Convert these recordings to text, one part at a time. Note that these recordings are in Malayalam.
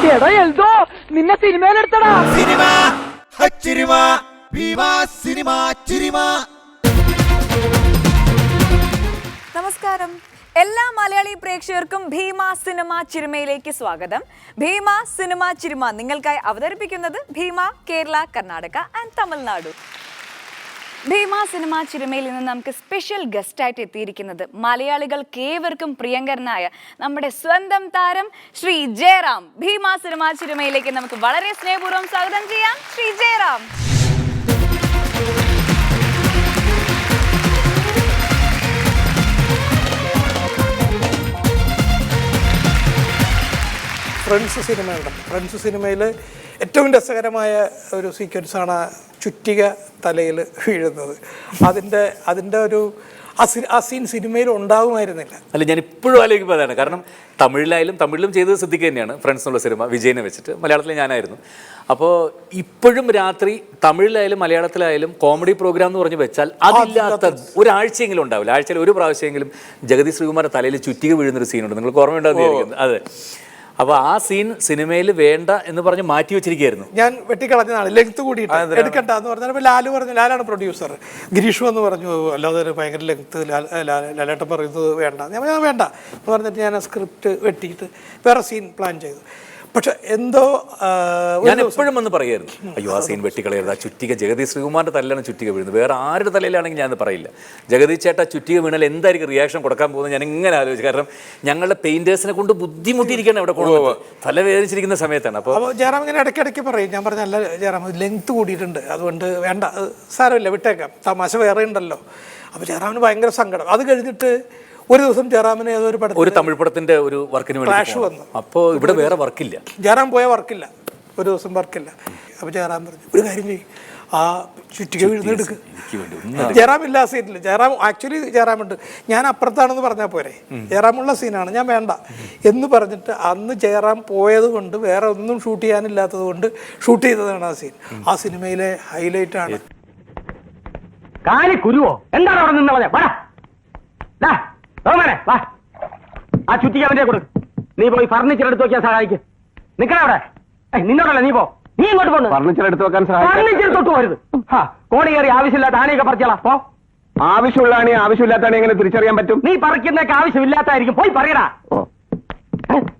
എടാ എൽദോ നിന്നെ സിനിമയിലെടുത്തടാ. നമസ്കാരം, എല്ലാ മലയാളി പ്രേക്ഷകർക്കും ഭീമ സിനിമ ചിരിമയിലേക്ക് സ്വാഗതം. ഭീമ സിനിമ ചിരിമ നിങ്ങൾക്കായി അവതരിപ്പിക്കുന്നത് ഭീമ കേരള, കർണാടക ആൻഡ് തമിഴ്നാടു. ഭീമ സിനിമ ചിരിമയിൽ നിന്ന് നമുക്ക് സ്പെഷ്യൽ ഗസ്റ്റായിട്ട് എത്തിയിരിക്കുന്നത് മലയാളികൾക്ക് ഏവർക്കും പ്രിയങ്കരനായ നമ്മുടെ സ്വന്തം താരം ശ്രീ ജയറാം. ഭീമ സിനിമ ചിരിമയിലേക്ക് നമുക്ക് വളരെ സ്നേഹപൂർവ്വം സ്വാഗതം ചെയ്യാം ശ്രീ ജയറാം. ഫ്രണ്ട്സ് സിനിമയുണ്ട്. ഫ്രണ്ട്സ് സിനിമയിൽ ഏറ്റവും രസകരമായ ഒരു സീക്വൻസാണ് ചുറ്റിക തലയിൽ വീഴുന്നത്. അതിൻ്റെ ഒരു ആ സീൻ സിനിമയിൽ ഉണ്ടാകുമായിരുന്നില്ല. അല്ല, ഞാൻ ഇപ്പോഴും ആലോചിക്കുമ്പോൾ അതാണ്. കാരണം തമിഴിലും ചെയ്തത് സിദ്ദിഖ് തന്നെയാണ്. ഫ്രണ്ട്സ് എന്നുള്ള സിനിമ വിജയനെ വെച്ചിട്ട്. മലയാളത്തിൽ ഞാനായിരുന്നു. അപ്പോൾ ഇപ്പോഴും രാത്രി തമിഴിലായാലും മലയാളത്തിലായാലും കോമഡി പ്രോഗ്രാം എന്ന് പറഞ്ഞ് വെച്ചാൽ അതില്ലാത്ത ഒരാഴ്ചയെങ്കിലും ഉണ്ടാവില്ല. ആഴ്ചയിൽ ഒരു പ്രാവശ്യമെങ്കിലും ജഗതി ശ്രീകുമാരുടെ തലയിൽ ചുറ്റിക വീഴുന്നൊരു സീനുണ്ട്. നിങ്ങൾക്ക് ഓർമ്മയുണ്ടാകുന്നത്? അതെ. അപ്പോൾ ആ സീൻ സിനിമയിൽ വേണ്ട എന്ന് പറഞ്ഞ് മാറ്റി വെച്ചിരിക്കുകയായിരുന്നു. ഞാൻ വെട്ടിക്കളഞ്ഞതാണ്, ലെങ്ത് കൂടിയിട്ട് എടുക്കണ്ട എന്ന് പറഞ്ഞാൽ ലാലു പറഞ്ഞു. ലാലാണ് പ്രൊഡ്യൂസർ. ഗിരീഷു എന്ന് പറഞ്ഞു അല്ലാതെ ഭയങ്കര ലെങ്ത് ലാലേട്ടൻ പറയുന്നത് വേണ്ട. ഞാൻ വേണ്ട എന്ന് പറഞ്ഞിട്ട് ഞാൻ ആ സ്ക്രിപ്റ്റ് വെട്ടിയിട്ട് വേറെ സീൻ പ്ലാൻ ചെയ്തു. പക്ഷെ എന്തോ ഞാൻ എപ്പോഴും വന്ന് പറയായിരുന്നു, അയ്യോ ആ സീൻ വെട്ടിക്കളയരുത്, ആ ചുറ്റിക ജഗതി ശ്രീകുമാറിന്റെ തലയിലാണ് ചുറ്റിക വീഴുന്നത്, വേറെ ആരുടെ തലയിലാണെങ്കിൽ ഞാനത് പറയില്ല. ജഗതി ചേട്ടാ ചുറ്റിക വീണാൽ എന്തായിരിക്കും റിയാക്ഷൻ കൊടുക്കാൻ പോകുന്നത് ഞാൻ ഇങ്ങനെ ആലോചിച്ചു. കാരണം ഞങ്ങളുടെ പെയിന്റേഴ്സിനെ കൊണ്ട് ബുദ്ധിമുട്ടിയിരിക്കുകയാണ് ഇവിടെ കൊണ്ടുപോകുക, തലവേദനിച്ചിരിക്കുന്ന സമയത്താണ്. അപ്പോൾ ജയറാം ഇങ്ങനെ ഇടയ്ക്കിടയ്ക്ക് പറയും. ഞാൻ പറഞ്ഞ അല്ല ജയറാം ലെങ്ത് കൂടിയിട്ടുണ്ട്, അതുകൊണ്ട് വേണ്ട, സാരമില്ല വിട്ടേക്കാം, തമാശ വേറെ ഉണ്ടല്ലോ. അപ്പോൾ ജയറാമിന് ഭയങ്കര സങ്കടം. അത് കഴിഞ്ഞിട്ട് ഒരു ദിവസം ജയറാമിന് ഏതൊരു പടം, ഒരു തമിഴ് പടത്തിന്റെ ഒരു വർക്കിന് ഫ്ലാഷ് വന്നു. അപ്പോൾ ഇവിടെ വേറെ വർക്കില്ല, ജയറാം പോയ വർക്കില്ല, ഒരു ദിവസം വർക്കില്ല. അപ്പോൾ ജയറാം പറഞ്ഞു ഒരു കാര്യം ചെയ്യും, ആ ചുറ്റിക വീഴുന്നെടുക്ക്. ജയറാം ഇല്ല ആ സീനിൽ. ജയറാമുണ്ട്, ഞാൻ അപ്പുറത്താണെന്ന് പറഞ്ഞാൽ പോരെ, ജയറാമുള്ള സീനാണ്, ഞാൻ വേണ്ട എന്ന് പറഞ്ഞിട്ട് അന്ന് ജയറാം പോയത് കൊണ്ട് വേറെ ഒന്നും ഷൂട്ട് ചെയ്യാനില്ലാത്തത് കൊണ്ട് ഷൂട്ട് ചെയ്തതാണ് ആ സീൻ. ആ സിനിമയിലെ ഹൈലൈറ്റ് ആണ്. എന്താണ് അവിടെ നിന്ന് ആ ചുറ്റിക്ക് അവന്റെ കൊടു. നീ പോയി ഫർണിച്ചർ എടുത്ത് വെക്കാൻ സഹായിക്കും. നിക്കണവിടെ, നിന്നോടല്ലേ, നീ പോ, നീ ഇങ്ങോട്ട് പോന്നു. ഫർണിച്ചർ എടുത്ത് വെക്കാൻ ഫർണിച്ചർ തൊട്ട് പോരുത്. കോടി കയറി ആവശ്യമില്ലാത്ത ആണിയൊക്കെ പറിച്ചാളാ. പോ. ആവശ്യമുള്ള ആണി ആവശ്യമില്ലാത്ത ആണി എങ്ങനെ തിരിച്ചറിയാൻ പറ്റും? നീ പറിക്കുന്നൊക്കെ ആവശ്യമില്ലാത്തായിരിക്കും, പോയി പറയടാ.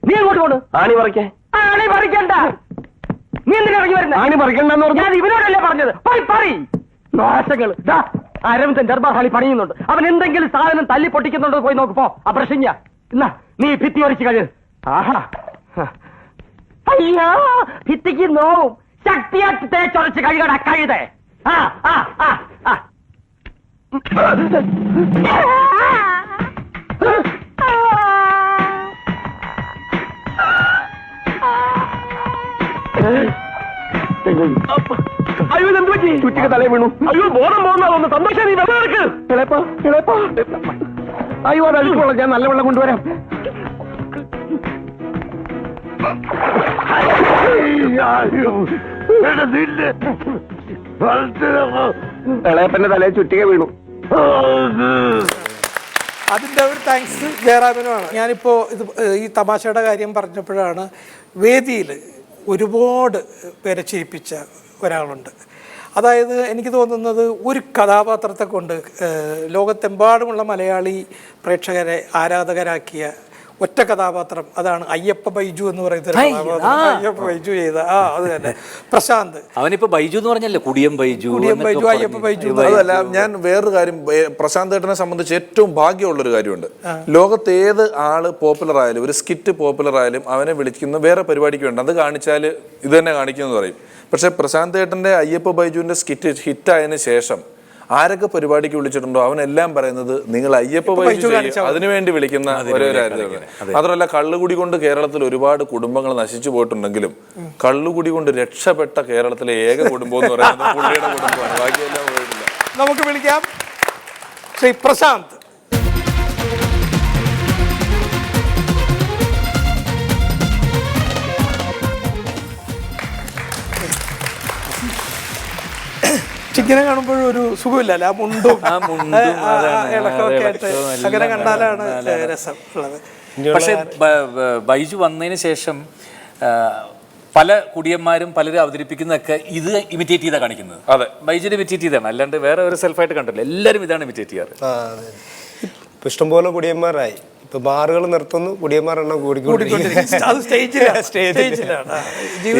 നീ ഇങ്ങോട്ട് പോണു. ആണി പറിക്കേ? ആണി പറിക്കണ്ട. നീ എന്തിനാ ഇറങ്ങി വരുന്നത്? ആണി പറിക്കണ്ടെന്ന് പറഞ്ഞു. ഞാൻ ഇവനോടല്ലേ പറഞ്ഞത്, പോയി പറ. നാശങ്ങൾ അരവിന്ദൻ ദർബാർ ഹാളി പണിയുന്നുണ്ട്. അവൻ എന്തെങ്കിലും സാധനം തല്ലി പൊട്ടിക്കുന്നുണ്ടോ പോയി നോക്കുമ്പോ ആ പ്രശ്ന എന്നാ നീ ഭിത്തി ഒരിച്ച് കഴിവ്. ആഹാ, അയ്യോ ഭിത്തിക്ക് നോവും, ശക്തിയായിട്ട് തേച്ചൊരച്ച് കഴുകട കഴുതേ. ആ ആ ആ ആ അയ്യോ എന്ത് പറ്റി? ചുറ്റിക്ക് തലേ വീണു. അയ്യോ ബോധം പോകുന്ന സന്തോഷം. നീ വെള്ളം എടുക്ക്. അയ്യോ അത് അഴുക്കുള്ള, ഞാൻ നല്ല വെള്ളം കൊണ്ടുവരാം. ഇളയപ്പന്റെ തലേ ചുറ്റിക വീണു. അതിൻ്റെ ഒരു താങ്ക്സ് ജയറാമിനുമാണ്. ഞാനിപ്പോൾ ഈ തമാശയുടെ കാര്യം പറഞ്ഞപ്പോഴാണ് വേദിയിൽ ഒരുപാട് പേരെ ചിരിപ്പിച്ച ഒരാളുണ്ട്. അതായത് എനിക്ക് തോന്നുന്നത് ഒരു കഥാപാത്രത്തെ കൊണ്ട് ലോകത്തെമ്പാടുമുള്ള മലയാളി പ്രേക്ഷകരെ ആരാധകരാക്കിയ ഒറ്റ കഥാപാത്രം, അതാണ് അയ്യപ്പ ബൈജു എന്ന് പറയുന്ന കഥാപാത്രം. അയ്യപ്പ ബൈജു ചെയ്ത അത് തന്നെ പ്രശാന്ത്. അവനിപ്പോ ബൈജു എന്ന് പറഞ്ഞല്ലേ, കുടിയം ബൈജു, അയ്യപ്പ ബൈജു. അതല്ല, ഞാൻ വേറൊരു കാര്യം, പ്രശാന്ത് ഏട്ടനെ സംബന്ധിച്ച് ഏറ്റവും ഭാഗ്യമുള്ളൊരു കാര്യമുണ്ട്. ലോകത്ത് ഏത് ആള് പോപ്പുലർ ആയാലും, ഒരു സ്കിറ്റ് പോപ്പുലർ ആയാലും അവനെ വിളിക്കുന്ന വേറെ പരിപാടിക്ക് വേണ്ട, അത് കാണിച്ചാൽ ഇത് തന്നെ കാണിക്കുമെന്ന് പറയും. പക്ഷെ പ്രശാന്ത് ഏട്ടന്റെ അയ്യപ്പ ബൈജുവിന്റെ സ്കിറ്റ് ഹിറ്റായതിനു ശേഷം ആരൊക്കെ പരിപാടിക്ക് വിളിച്ചിട്ടുണ്ടോ അവനെല്ലാം പറയുന്നത് നിങ്ങൾ അയ്യപ്പ ബൈജു അതിനുവേണ്ടി വിളിക്കുന്ന ഓരോരായിരുന്നു. മാത്രമല്ല, കള്ളുകുടി കൊണ്ട് കേരളത്തിൽ ഒരുപാട് കുടുംബങ്ങൾ നശിച്ചു പോയിട്ടുണ്ടെങ്കിലും കള്ളുകുടി കൊണ്ട് രക്ഷപ്പെട്ട കേരളത്തിലെ ഏക കുടുംബം എന്ന് പറയുന്നത് പുള്ളിയുടെ കുടുംബമാണ്. ബാക്കിയെല്ലാം പോയിട്ടില്ല. നമുക്ക് വിളിക്കാം ശ്രീ പ്രശാന്ത്. ചിക്കനെ കാണുമ്പോഴും ഒരു സുഖമില്ലല്ലോ, ആ മുണ്ടും ഇളക്കമൊക്കെ ആയിട്ട് അങ്ങനെ കണ്ടാലാണ് രസം ഉള്ളത്. പക്ഷെ ബൈജു വന്നതിന് ശേഷം പല കുടിയന്മാരും പലരും അവതരിപ്പിക്കുന്നതൊക്കെ ഇത് ഇമിറ്റേറ്റ് ചെയ്താണ് കാണിക്കുന്നത്. അതെ, ബൈജുനെ ഇമിറ്റേറ്റ് ചെയ്താണ്, അല്ലാണ്ട് വേറെ ഒരു സെൽഫായിട്ട് കണ്ടില്ല. എല്ലാവരും ഇതാണ് ഇമിറ്റേറ്റ് ചെയ്യാറ്. ഇപ്പൊ ഇഷ്ടംപോലെ കുടിയന്മാരായി. ഇപ്പൊ ബാറുകൾ നിർത്തുന്നു, കുടിയന്മാരെണ്ണം അത് സ്റ്റേജിലാണ്. ഈ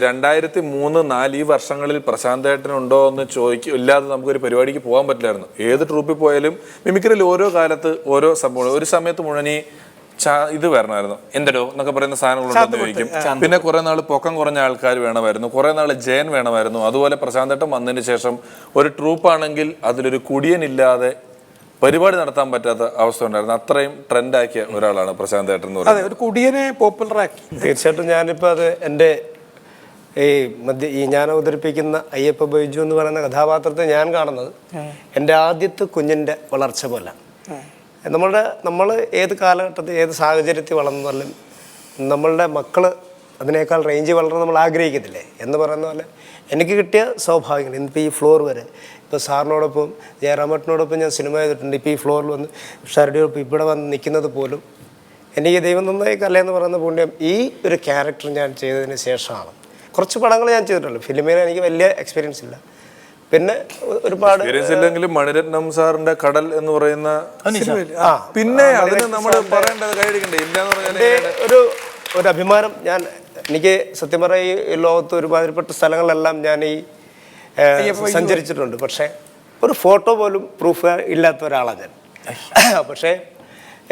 2003-2004 ഈ വർഷങ്ങളിൽ പ്രശാന്തേട്ടനുണ്ടോ എന്ന് ഇല്ലാതെ നമുക്കൊരു പരിപാടിക്ക് പോകാൻ പറ്റില്ലായിരുന്നു. ഏത് ട്രൂപ്പിൽ പോയാലും മിമിക്രിയിൽ ഓരോ കാലത്ത് ഓരോ സംഭവം. ഒരു സമയത്ത് മുഴുവൻ ഇത് വരണമായിരുന്നു, എന്തോ എന്നൊക്കെ പറയുന്ന സാധനങ്ങളുണ്ടെന്ന് ചോദിക്കും. പിന്നെ കുറെ നാൾ പൊക്കം കുറഞ്ഞ ആൾക്കാർ വേണമായിരുന്നു, കുറെ നാൾ ജയൻ വേണമായിരുന്നു. അതുപോലെ പ്രശാന്തേട്ടൻ വന്നതിന് ശേഷം ഒരു ട്രൂപ്പാണെങ്കിൽ അതിലൊരു കുടിയനില്ലാതെ പരിപാടി നടത്താൻ പറ്റാത്ത അവസ്ഥ ഉണ്ടായിരുന്നു. അത്രയും ട്രെൻഡാക്കിയ ഒരാളാണ് പ്രശാന്തേട്ടൻ എന്ന് പറയുന്നത്. ഒരു കുടിയനെ പോപ്പുലറാക്കി. തീർച്ചയായിട്ടും ഞാനിപ്പോൾ അത് എൻ്റെ ഈ ഞാൻ അവതരിപ്പിക്കുന്ന അയ്യപ്പ ബൈജു എന്ന് പറയുന്ന കഥാപാത്രത്തെ ഞാൻ കാണുന്നത് എൻ്റെ ആദ്യത്തെ കുഞ്ഞിൻ്റെ വളർച്ച പോലെ. നമ്മൾ ഏത് കാലഘട്ടത്തിൽ ഏത് സാഹചര്യത്തിൽ വളർന്നാലും നമ്മളുടെ മക്കൾ അതിനേക്കാൾ റേഞ്ച് വളർന്ന് നമ്മൾ ആഗ്രഹിക്കത്തില്ലേ എന്ന് പറയുന്ന പോലെ എനിക്ക് കിട്ടിയ സൗഭാഗ്യങ്ങൾ. ഇന്നിപ്പോൾ ഈ ഫ്ലോർ വരെ ഇപ്പോൾ സാറിനോടൊപ്പം ജയറാമേട്ടനോടൊപ്പം ഞാൻ സിനിമ ചെയ്തിട്ടുണ്ട്. ഇപ്പോൾ ഈ ഫ്ലോറിൽ വന്ന് ഷാരുടെയൊപ്പം ഇവിടെ വന്ന് നിൽക്കുന്നത് പോലും എനിക്ക് ദൈവം നന്നായി കലയെന്ന് പറയുന്ന പുണ്യം ഈ ഒരു ക്യാരക്ടർ ഞാൻ ചെയ്തതിന് ശേഷമാണ്. കുറച്ച് പടങ്ങൾ ഞാൻ ചെയ്തിട്ടുള്ളൂ. ഫിലിമിൽ എനിക്ക് വലിയ എക്സ്പീരിയൻസ് ഇല്ല. പിന്നെ ഒരുപാട് ഇല്ലെങ്കിലും മണിരത്നം സാറിന്റെ കടൽ എന്ന് പറയുന്ന പിന്നെ അതിന് നമ്മൾ പറയേണ്ടത് കൈയടിക്കണ്ടേ ഇല്ലാന്ന് പറഞ്ഞാൽ ഒരു അഭിമാനം. എനിക്ക് സത്യം പറയാം ഈ ലോകത്ത് ഒരുമാതിരിപ്പെട്ട സ്ഥലങ്ങളിലെല്ലാം ഞാൻ ഈ സഞ്ചരിച്ചിട്ടുണ്ട്. പക്ഷേ ഒരു ഫോട്ടോ പോലും പ്രൂഫ് ഇല്ലാത്ത ഒരാളാണ് ഞാൻ. പക്ഷേ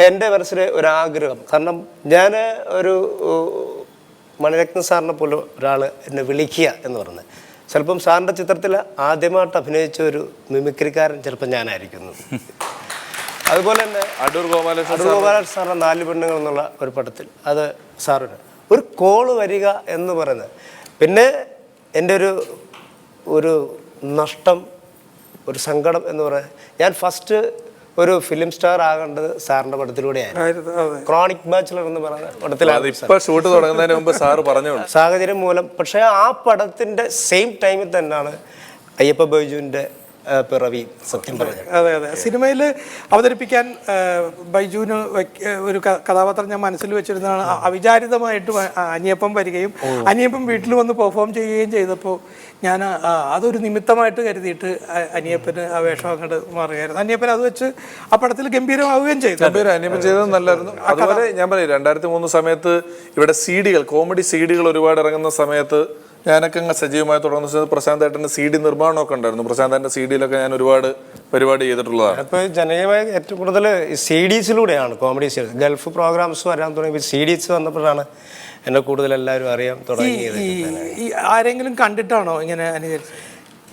എൻ്റെ മനസ്സിൽ ഒരാഗ്രഹം, കാരണം ഞാൻ ഒരു മണിരത്നം സാറിനെ പോലും ഒരാൾ എന്നെ വിളിക്കുക എന്ന് പറഞ്ഞത്, ചിലപ്പം സാറിൻ്റെ ചിത്രത്തിൽ ആദ്യമായിട്ട് അഭിനയിച്ച ഒരു മിമിക്രിക്കാരൻ ചിലപ്പോൾ ഞാനായിരിക്കുന്നു. അതുപോലെ തന്നെ അടൂർ ഗോപാലൻ സാറിൻ്റെ 4 പെണ്ണുങ്ങൾ എന്നുള്ള ഒരു പടത്തിൽ അത് സാറിന് ഒരു കോള് വരിക എന്ന് പറയുന്നത്. പിന്നെ എൻ്റെ ഒരു നഷ്ടം, ഒരു സങ്കടം എന്ന് പറയുന്നത്, ഞാൻ ഫസ്റ്റ് ഒരു ഫിലിം സ്റ്റാർ ആകേണ്ടത് സാറിന്റെ പടത്തിലൂടെയായിരുന്നു. ക്രോണിക് ബാച്ചിലർ എന്ന് പറയുന്ന പടത്തിലാണ് ഷൂട്ട് തുടങ്ങുന്നതിന് മുമ്പ് സാറ് പറഞ്ഞു സാഹചര്യം മൂലം. പക്ഷേ ആ പടത്തിന്റെ സെയിം ടൈമിൽ തന്നെയാണ് അയ്യപ്പ ബൈജുവിന്റെ പിറവി. സത്യം പറഞ്ഞു. അതെ അതെ, സിനിമയിൽ അവതരിപ്പിക്കാൻ ബൈജുവിന് ഒരു കഥാപാത്രം ഞാൻ മനസ്സിൽ വെച്ചിരുന്നതാണ്. അവിചാരിതമായിട്ട് അനിയപ്പം വരികയും അനിയപ്പം വീട്ടിൽ വന്ന് പെർഫോം ചെയ്യുകയും ചെയ്തപ്പോൾ ഞാൻ അതൊരു നിമിത്തമായിട്ട് കരുതിയിട്ട് അനിയപ്പന് ആ വേഷം അങ്ങോട്ട് മാറുകയായിരുന്നു. അനിയപ്പൻ അത് വെച്ച് ആ പടത്തിൽ ഗംഭീരമാവുകയും ചെയ്തു. അനിയപ്പൻ ചെയ്തത് നല്ലായിരുന്നു. അതുപോലെ ഞാൻ പറയും 2003 സമയത്ത് ഇവിടെ കോമഡി സീഡികൾ ഒരുപാട് ഇറങ്ങുന്ന സമയത്ത് ഞാനൊക്കെ അങ്ങ് സജീവമായി തുടർന്ന പ്രശാന്തേട്ടൻ്റെ CD നിർമ്മാണമൊക്കെ ഉണ്ടായിരുന്നു. പ്രശാന്തേട്ടൻ്റെ CDയിലൊക്കെ ഞാൻ ഒരുപാട് പരിപാടി ചെയ്തിട്ടുള്ളതാണ്. ഇപ്പോൾ ജനകീയമായി ഏറ്റവും കൂടുതൽ CDസിലൂടെയാണ് കോമഡി സീരീസ്. ഗൾഫ് പ്രോഗ്രാംസ് വരാൻ തുടങ്ങി CDs വന്നപ്പോഴാണ് എന്നെ കൂടുതൽ എല്ലാവരും അറിയാൻ തുടങ്ങിയത്. ആരെങ്കിലും കണ്ടിട്ടാണോ ഇങ്ങനെ അനുകരിച്ചത്?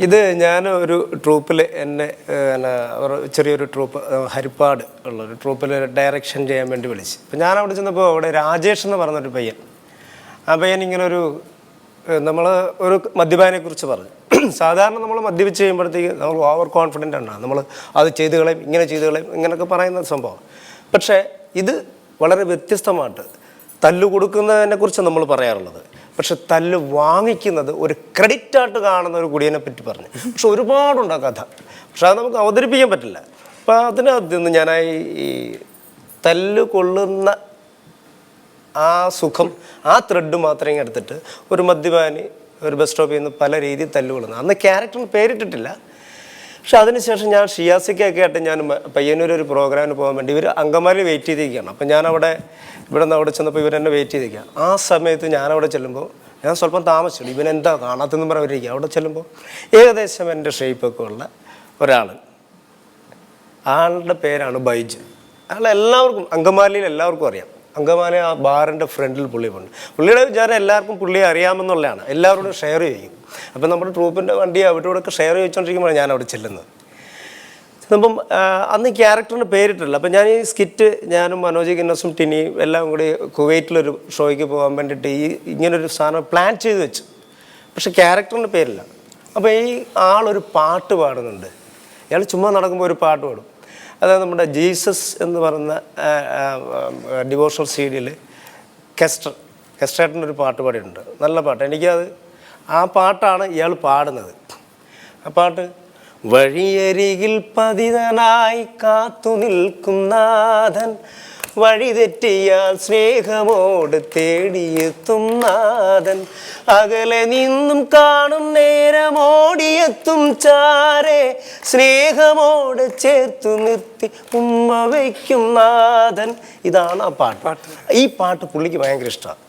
ഇത് ഞാൻ ഒരു ട്രൂപ്പിൽ എന്നെ ചെറിയൊരു ട്രൂപ്പ് ഹരിപ്പാട് ഉള്ളൊരു ട്രൂപ്പിൽ ഡയറക്ഷൻ ചെയ്യാൻ വേണ്ടി വിളിച്ചു. അപ്പം ഞാൻ അവിടെ ചെന്നപ്പോൾ അവിടെ രാജേഷ് എന്ന് പറഞ്ഞൊരു പയ്യൻ, ആ പയ്യൻ ഇങ്ങനെ നമ്മൾ ഒരു മദ്യപാനെ കുറിച്ച് പറഞ്ഞു. സാധാരണ നമ്മൾ മദ്യപിച്ച് കഴിയുമ്പോഴത്തേക്ക് നമ്മൾ ഓവർ കോൺഫിഡൻ്റ് ആണ്, നമ്മൾ അത് ചെയ്ത് കളയും, ഇങ്ങനെ ചെയ്ത് കളയും, ഇങ്ങനെയൊക്കെ പറയുന്ന സംഭവം. പക്ഷേ ഇത് വളരെ വ്യത്യസ്തമായിട്ട് തല്ല് കൊടുക്കുന്നതിനെ കുറിച്ച് നമ്മൾ പറയാറുള്ളത്, പക്ഷെ തല്ല് വാങ്ങിക്കുന്നത് ഒരു ക്രെഡിറ്റായിട്ട് കാണുന്ന ഒരു കുടിയനെ പറ്റി പറഞ്ഞു. പക്ഷെ ഒരുപാടുണ്ട് ആ കഥ, പക്ഷെ അത് നമുക്ക് അവതരിപ്പിക്കാൻ പറ്റില്ല. അപ്പം അതിനകത്ത് നിന്ന് ഞാൻ ഈ തല്ല് കൊള്ളുന്ന ആ സുഖം, ആ ത്രെഡ് മാത്രമേ എടുത്തിട്ട് ഒരു മദ്യപാനി ഒരു ബസ് സ്റ്റോപ്പിൽ നിന്ന് പല രീതിയിൽ തല്ലുകൊള്ളുന്നത്. അന്ന് ക്യാരക്ടറിന് പേരിട്ടിട്ടില്ല. പക്ഷെ അതിനുശേഷം ഞാൻ ഷിയാസിക്കൊക്കെ ആയിട്ട് ഞാൻ പയ്യന്നൂർ ഒരു പ്രോഗ്രാമിന് പോകാൻ വേണ്ടി ഇവർ അങ്കമാലി വെയിറ്റ് ചെയ്തിരിക്കുകയാണ്. അപ്പം ഞാനവിടെ ഇവിടെ നിന്ന് അവിടെ ചെന്നപ്പോൾ ഇവരെന്നെ വെയിറ്റ് ചെയ്തിരിക്കുകയാണ്. ആ സമയത്ത് ഞാനവിടെ ചെല്ലുമ്പോൾ ഞാൻ സ്വല്പം താമസിച്ചു. ഇവനെന്താ കാണാത്തെന്ന് പറഞ്ഞിരിക്കുക. അവിടെ ചെല്ലുമ്പോൾ ഏകദേശം എൻ്റെ ഷേപ്പൊക്കെ ഉള്ള ഒരാൾ, ആളുടെ പേരാണ് ബൈജു. അയാൾ എല്ലാവർക്കും അങ്കമാലിയിൽ എല്ലാവർക്കും അറിയാം. അങ്കമാലി ആ ബാറിൻ്റെ ഫ്രണ്ടിൽ പുള്ളി ഉണ്ട്. പുള്ളിയുടെ വിചാരം എല്ലാവർക്കും പുള്ളിയെ അറിയാമെന്നുള്ളതാണ്, എല്ലാവരോടും ഷെയർ ചെയ്യും. അപ്പം നമ്മുടെ ട്രൂപ്പിൻ്റെ വണ്ടി അവരോടൊക്കെ ഷെയർ ചെയ്തുകൊണ്ടിരിക്കുമ്പോഴാണ് ഞാൻ അവിടെ ചെല്ലുന്നത്. അപ്പം അന്ന് ക്യാരക്ടറിന് പേരിട്ടില്ല. അപ്പം ഞാൻ ഈ സ്കിറ്റ് ഞാനും മനോജ് ഗിന്നസും ടിനിയും എല്ലാം കൂടി കുവൈറ്റിലൊരു ഷോയ്ക്ക് പോകാൻ വേണ്ടിയിട്ട് ഇങ്ങനൊരു സാധനം പ്ലാൻ ചെയ്ത് വെച്ചു. പക്ഷെ ക്യാരക്ടറിന് പേരില്ല. അപ്പോൾ ഈ ആളൊരു പാട്ട് പാടുന്നുണ്ട്. ഇയാൾ ചുമ്മാ നടക്കുമ്പോൾ ഒരു പാട്ട് പാടും. അതായത് നമ്മുടെ ജീസസ് എന്ന് പറയുന്ന ഡിവോഷണൽ CD കെസ്റ്റേട്ടനൊരു പാട്ട് പാടിയിട്ടുണ്ട്, നല്ല പാട്ട്. എനിക്കത് ആ പാട്ടാണ് ഇയാൾ പാടുന്നത്. ആ പാട്ട് വഴിയരികിൽ പതിതനായി കാത്തു നിൽക്കും നാഥൻ വഴി തെറ്റിയാൽ സ്നേഹമോട് തേടിയെത്തും നാഥൻ, അകലെ നിന്നും കാണും നേരമോടിയെത്തും ചാരെ, സ്നേഹമോട് ചേർത്തു നിർത്തി ഉമ്മ വയ്ക്കും നാഥൻ. ഇതാണ് ആ പാട്ട്. ഈ പാട്ട് പുള്ളിക്ക് ഭയങ്കര ഇഷ്ടമാണ്.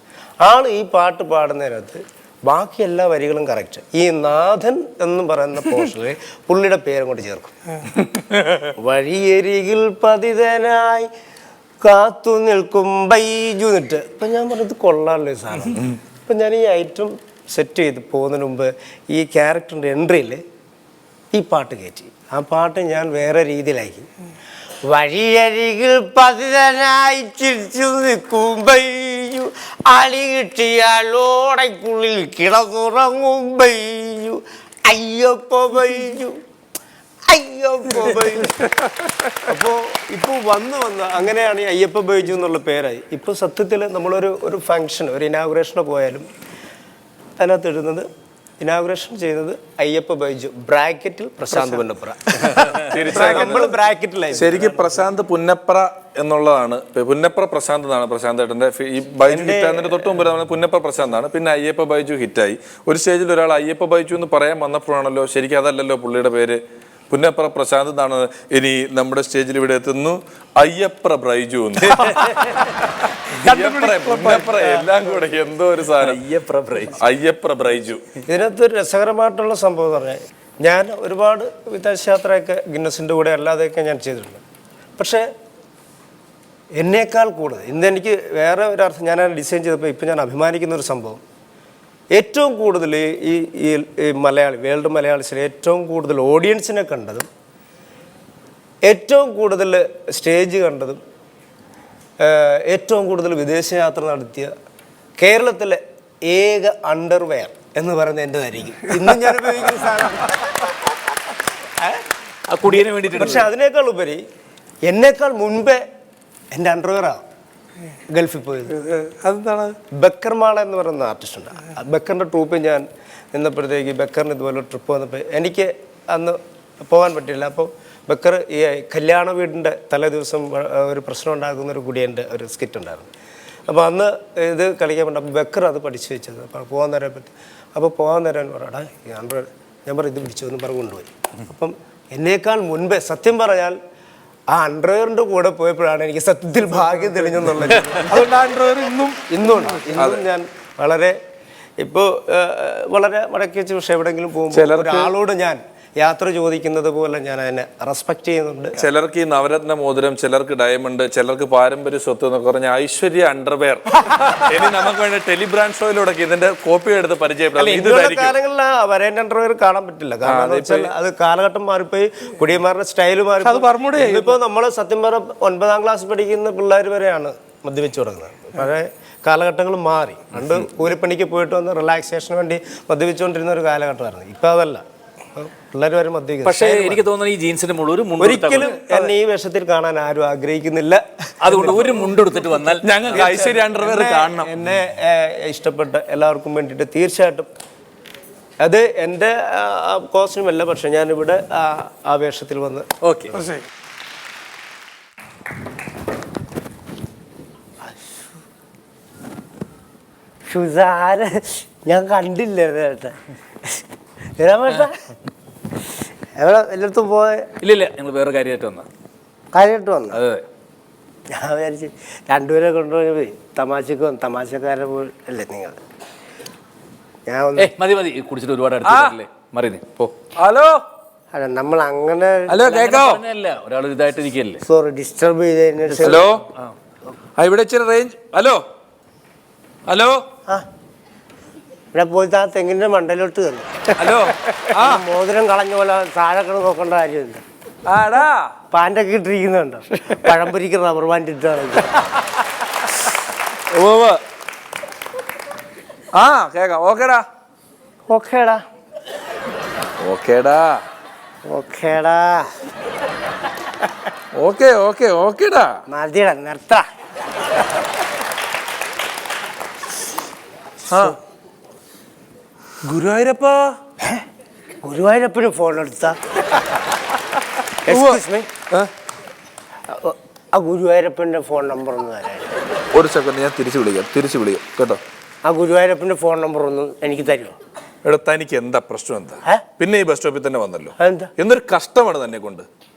ആള് ഈ പാട്ട് പാടുന്നതിനകത്ത് ബാക്കി എല്ലാ വരികളും കറക്റ്റ്. ഈ നാഥൻ എന്ന് പറയുന്ന പോർഷനിൽ പുള്ളിയുടെ പേരും കൊണ്ട് ചേർക്കും. വഴിയരികിൽ പതിതനായി കാത്തു നിൽക്കും ബൈജു എന്നിട്ട്. ഇപ്പം ഞാൻ പറഞ്ഞത് കൊള്ളാമല്ലോ സാധനം. ഇപ്പം ഞാൻ ഈ ഐറ്റം സെറ്റ് ചെയ്ത് പോകുന്നതിന് മുമ്പ് ഈ ക്യാരക്ടറിൻ്റെ എൻട്രിയിൽ ഈ പാട്ട് കയറ്റി. ആ പാട്ട് ഞാൻ വേറെ രീതിയിലാക്കി. വഴിയരികിൽ പതിതനായി ചിരിച്ചു നിൽക്കും ബൈജു, അടി കിട്ടിയാൽ ഓടയ്ക്കുള്ളിൽ കിടന്നുറങ്ങും ബൈജു, അയ്യപ്പ ബൈജു, അയ്യപ്പ ബൈജു. അപ്പോൾ ഇപ്പോൾ വന്ന് അങ്ങനെയാണ് ഈ അയ്യപ്പ ബൈജു എന്നുള്ള പേരായി. ഇപ്പോൾ സത്യത്തിൽ നമ്മളൊരു ഫങ്ഷൻ, ഒരു ഇനാഗുറേഷന് പോയാലും അതിനകത്ത് ഇടുന്നത്, ഇനാഗുറേഷൻ ചെയ്യുന്നത് അയ്യപ്പ ബൈജു, ബ്രാക്കറ്റിൽ പ്രശാന്ത് പുന്നപ്ര. നമ്മൾ ബ്രാക്കറ്റിലായി. ശരിക്കും പ്രശാന്ത് പുന്നപ്ര എന്നുള്ളതാണ്. പുന്നപ്ര പ്രശാന്ത് എന്നാണ് പ്രശാന്ത് ഏട്ടന്റെ ഈ ബൈജു ഹിറ്റാകുന്നതിന്റെ തൊട്ട് മുമ്പ് നമ്മൾ പുന്നപ്ര പ്രശാന്താണ്. പിന്നെ അയ്യപ്പ ബൈജു ഹിറ്റായി. ഒരു സ്റ്റേജിൽ ഒരാൾ അയ്യപ്പ ബൈജു എന്ന് പറയാൻ വന്നപ്പോഴാണല്ലോ ശരിക്കും അതല്ലല്ലോ പുള്ളിയുടെ പേര്, പുന്നപ്ര പ്രശാന്ത് എന്നാണ്. ഇനി നമ്മുടെ സ്റ്റേജിൽ ഇവിടെ എത്തുന്നു അയ്യപ്ര ബ്രൈജു എന്ന്. എല്ലാം കൂടെ എന്തോ ഒരു സാധനം, അയ്യപ്ര ബ്രൈജു. ഇതിനകത്തൊരു രസകരമായിട്ടുള്ള സംഭവം എന്ന് പറഞ്ഞാൽ, ഞാൻ ഒരുപാട് വിദേശയാത്രയൊക്കെ ഗിന്നസിൻ്റെ കൂടെ അല്ലാതെയൊക്കെ ഞാൻ ചെയ്തിട്ടുണ്ട്. പക്ഷേ എന്നേക്കാൾ കൂടുതൽ ഇന്നെനിക്ക് വേറെ ഒരർത്ഥം, ഞാൻ ഡിസൈൻ ചെയ്തപ്പോൾ ഇപ്പം ഞാൻ അഭിമാനിക്കുന്ന ഒരു സംഭവം, ഏറ്റവും കൂടുതൽ ഈ മലയാളി, വേൾഡ് മലയാളീസിൽ ഏറ്റവും കൂടുതൽ ഓഡിയൻസിനെ കണ്ടതും, ഏറ്റവും കൂടുതൽ സ്റ്റേജ് കണ്ടതും, ഏറ്റവും കൂടുതൽ വിദേശയാത്ര നടത്തിയ കേരളത്തിലെ ഏക അണ്ടർവെയർ എന്ന് പറയുന്നത് എൻ്റെതായിരിക്കും. ഇന്നും ഞാൻ ഉപയോഗിക്കുന്ന സാധനം. പക്ഷെ അതിനേക്കാൾ ഉപരി എന്നേക്കാൾ മുൻപേ എൻ്റെ അണ്ടർവെയറാണ് ഗൾഫിൽ പോയത്. അതെന്താണ്? ബക്കർമാള എന്ന് പറയുന്ന ആർട്ടിസ്റ്റ് ഉണ്ട്. ബക്കറിൻ്റെ ട്രൂപ്പിൽ ഞാൻ നിന്നപ്പോഴത്തേക്ക് ബക്കറിന് ഇതുപോലെ ട്രിപ്പ് വന്നപ്പോൾ എനിക്ക് അന്ന് പോകാൻ പറ്റില്ല. അപ്പോൾ ബക്കർ ഈ കല്യാണ വീടിൻ്റെ തലേ ദിവസം ഒരു പ്രശ്നം ഉണ്ടാകുന്ന ഒരു കുടിയൻ്റെ ഒരു സ്കിറ്റ് ഉണ്ടായിരുന്നു. അപ്പോൾ അന്ന് ഇത് കളിക്കാൻ പറ്റും. അപ്പോൾ ബക്കർ അത് പഠിച്ചു വെച്ചത്. അപ്പോൾ പോകാൻ നേരം പറ്റി. അപ്പോൾ പോകാൻ നേരം പറയാടാ ഞാൻ ഇത് പിടിച്ചു എന്ന് പറഞ്ഞു കൊണ്ടുപോയി. അപ്പം എന്നേക്കാൾ മുൻപേ സത്യം പറഞ്ഞാൽ ആ അണ്ടർവെയറിൻ്റെ കൂടെ പോയപ്പോഴാണ് എനിക്ക് സത്യത്തിൽ ഭാഗ്യം തെളിഞ്ഞെന്നുള്ളത്. അതുകൊണ്ട് അണ്ടർവെയർ ഇന്നും ഞാൻ വളരെ ഇപ്പോൾ വളരെ മടക്കി വെച്ച്. പക്ഷെ എവിടെയെങ്കിലും പോകുമ്പോൾ ഒരാളോട് ഞാൻ യാത്ര ചോദിക്കുന്നത് പോലെ ഞാൻ അതിനെ റെസ്പെക്ട് ചെയ്യുന്നുണ്ട്. ചിലർക്ക് ഈ നവരത്ന മോതിരം, ചിലർക്ക് ഡയമണ്ട്, ചിലർക്ക് പാരമ്പര്യ സ്വത്ത് എന്നൊക്കെ പറഞ്ഞ ഐശ്വര്യ അണ്ടർവെയർ. ഇനി നമുക്ക് വേണ്ട ടെലിബ്രാൻഡ് ഷോയിലൂടെ ഇതിന്റെ കോപ്പി എടുത്ത് പരിചയപ്പെടാം. കാലങ്ങളിൽ വരേണ്ട അണ്ടർവെയർ കാണാൻ പറ്റില്ല. കാരണം അത് കാലഘട്ടം മാറിപ്പോയി, കുടിയന്മാരുടെ സ്റ്റൈല് മാറി. ഇപ്പോൾ നമ്മൾ സത്യം പറഞ്ഞ 9ാം ക്ലാസ് പഠിക്കുന്ന പിള്ളേർ വരെയാണ് മദ്യപിച്ചു തുടങ്ങുന്നത്. പഴയ കാലഘട്ടങ്ങൾ മാറി. പണ്ട് കൂലിപ്പണിക്ക് പോയിട്ട് വന്ന് റിലാക്സേഷന് വേണ്ടി മദ്യപിച്ചുകൊണ്ടിരുന്ന ഒരു കാലഘട്ടമായിരുന്നു. ഇപ്പം അതല്ല, പിള്ളേർ വരെ മദ്യപിക്കും. പക്ഷേ എനിക്ക് തോന്നുന്നു ഈ ജീൻസിന്റെ ഒരിക്കലും എന്നെ ഈ വേഷത്തിൽ കാണാൻ ആരും ആഗ്രഹിക്കുന്നില്ല. അതുകൊണ്ട് ഒരു മുണ്ടെടുത്തിട്ട് വന്നാൽ ഞങ്ങൾക്ക് ഐശ്വര്യ അണ്ടർവെയർ കാണണം. എന്നെ ഇഷ്ടപ്പെട്ട എല്ലാവർക്കും വേണ്ടിയിട്ട് തീർച്ചയായിട്ടും അത് എൻ്റെ കോസ്റ്റ്യൂം അല്ല, പക്ഷെ ഞാനിവിടെ ആ വേഷത്തിൽ വന്ന്. ഓക്കെ, ഞാൻ കണ്ടില്ല എവിടെ എല്ലായിടത്തും പോയ. ഇല്ല, ഞങ്ങൾ വേറെ കാര്യമായിട്ട് വന്നു. അതെ, ഞാൻ വിചാരിച്ച് രണ്ടുപേരെ കൊണ്ടുപോയി തമാശക്ക് വന്നു. തമാശക്കാരെ പോലെ അല്ലേ നിങ്ങൾ? ഞാൻ മതി കുടിച്ചിട്ട് ഒരുപാട് അടുത്തല്ലേ മറി പോ. ഹലോ, അല്ല നമ്മൾ അങ്ങനെ ഒരാൾ ഇതായിട്ട് ഇരിക്കല്ലേ. സോറി ഡിസ്റ്റർബ് ചെയ്തതിന്. ഹലോ, ഇവിടെ ഇച്ചിരി റേഞ്ച്. ഹലോ ഹലോ, ഇവിടെ പോയിട്ട് ആ തെങ്ങിന്റെ മണ്ടയിലോട്ട് കയറി. ഹലോ, മോതിരം കളഞ്ഞ പോലെ താഴെ കിടന്ന് നോക്കേണ്ട കാര്യമില്ല. പാൻ്റൊക്കെ ഇട്ടിരിക്കുന്നുണ്ടോ? പഴംപൊരിക്ക് റബ്ബർ ബാൻഡ് ഇട്ടാണ്. കേക്കാം. ഓക്കേടാ ഓക്കേടാ ഓക്കേടാ ഓക്കേടാ ഓക്കേടാ മതിയടാ, നിർത്ത. ഗുരുവായൂരപ്പ, ഗുരുവായൂരപ്പന് ഫോൺ എടുത്ത. എക്സ്ക്യൂസ് മീ, ആ ഗുരുവായൂരപ്പൻ്റെ ഫോൺ നമ്പർ ഒന്ന് തരാം. ഒരു സെക്കൻഡ്, ഞാൻ തിരിച്ചു വിളിക്കാം കേട്ടോ. ആ ഗുരുവായൂരപ്പൻ്റെ ഫോൺ നമ്പർ ഒന്ന് എനിക്ക് തരുമോ? എടാ തനിക്ക് എന്താ പ്രശ്നം എന്താ? പിന്നെ ഈ ബസ് സ്റ്റോപ്പിൽ തന്നെ വന്നല്ലോ. അതെന്താ? എന്തൊരു കഷ്ടമാണ് തന്നെ കൊണ്ട്.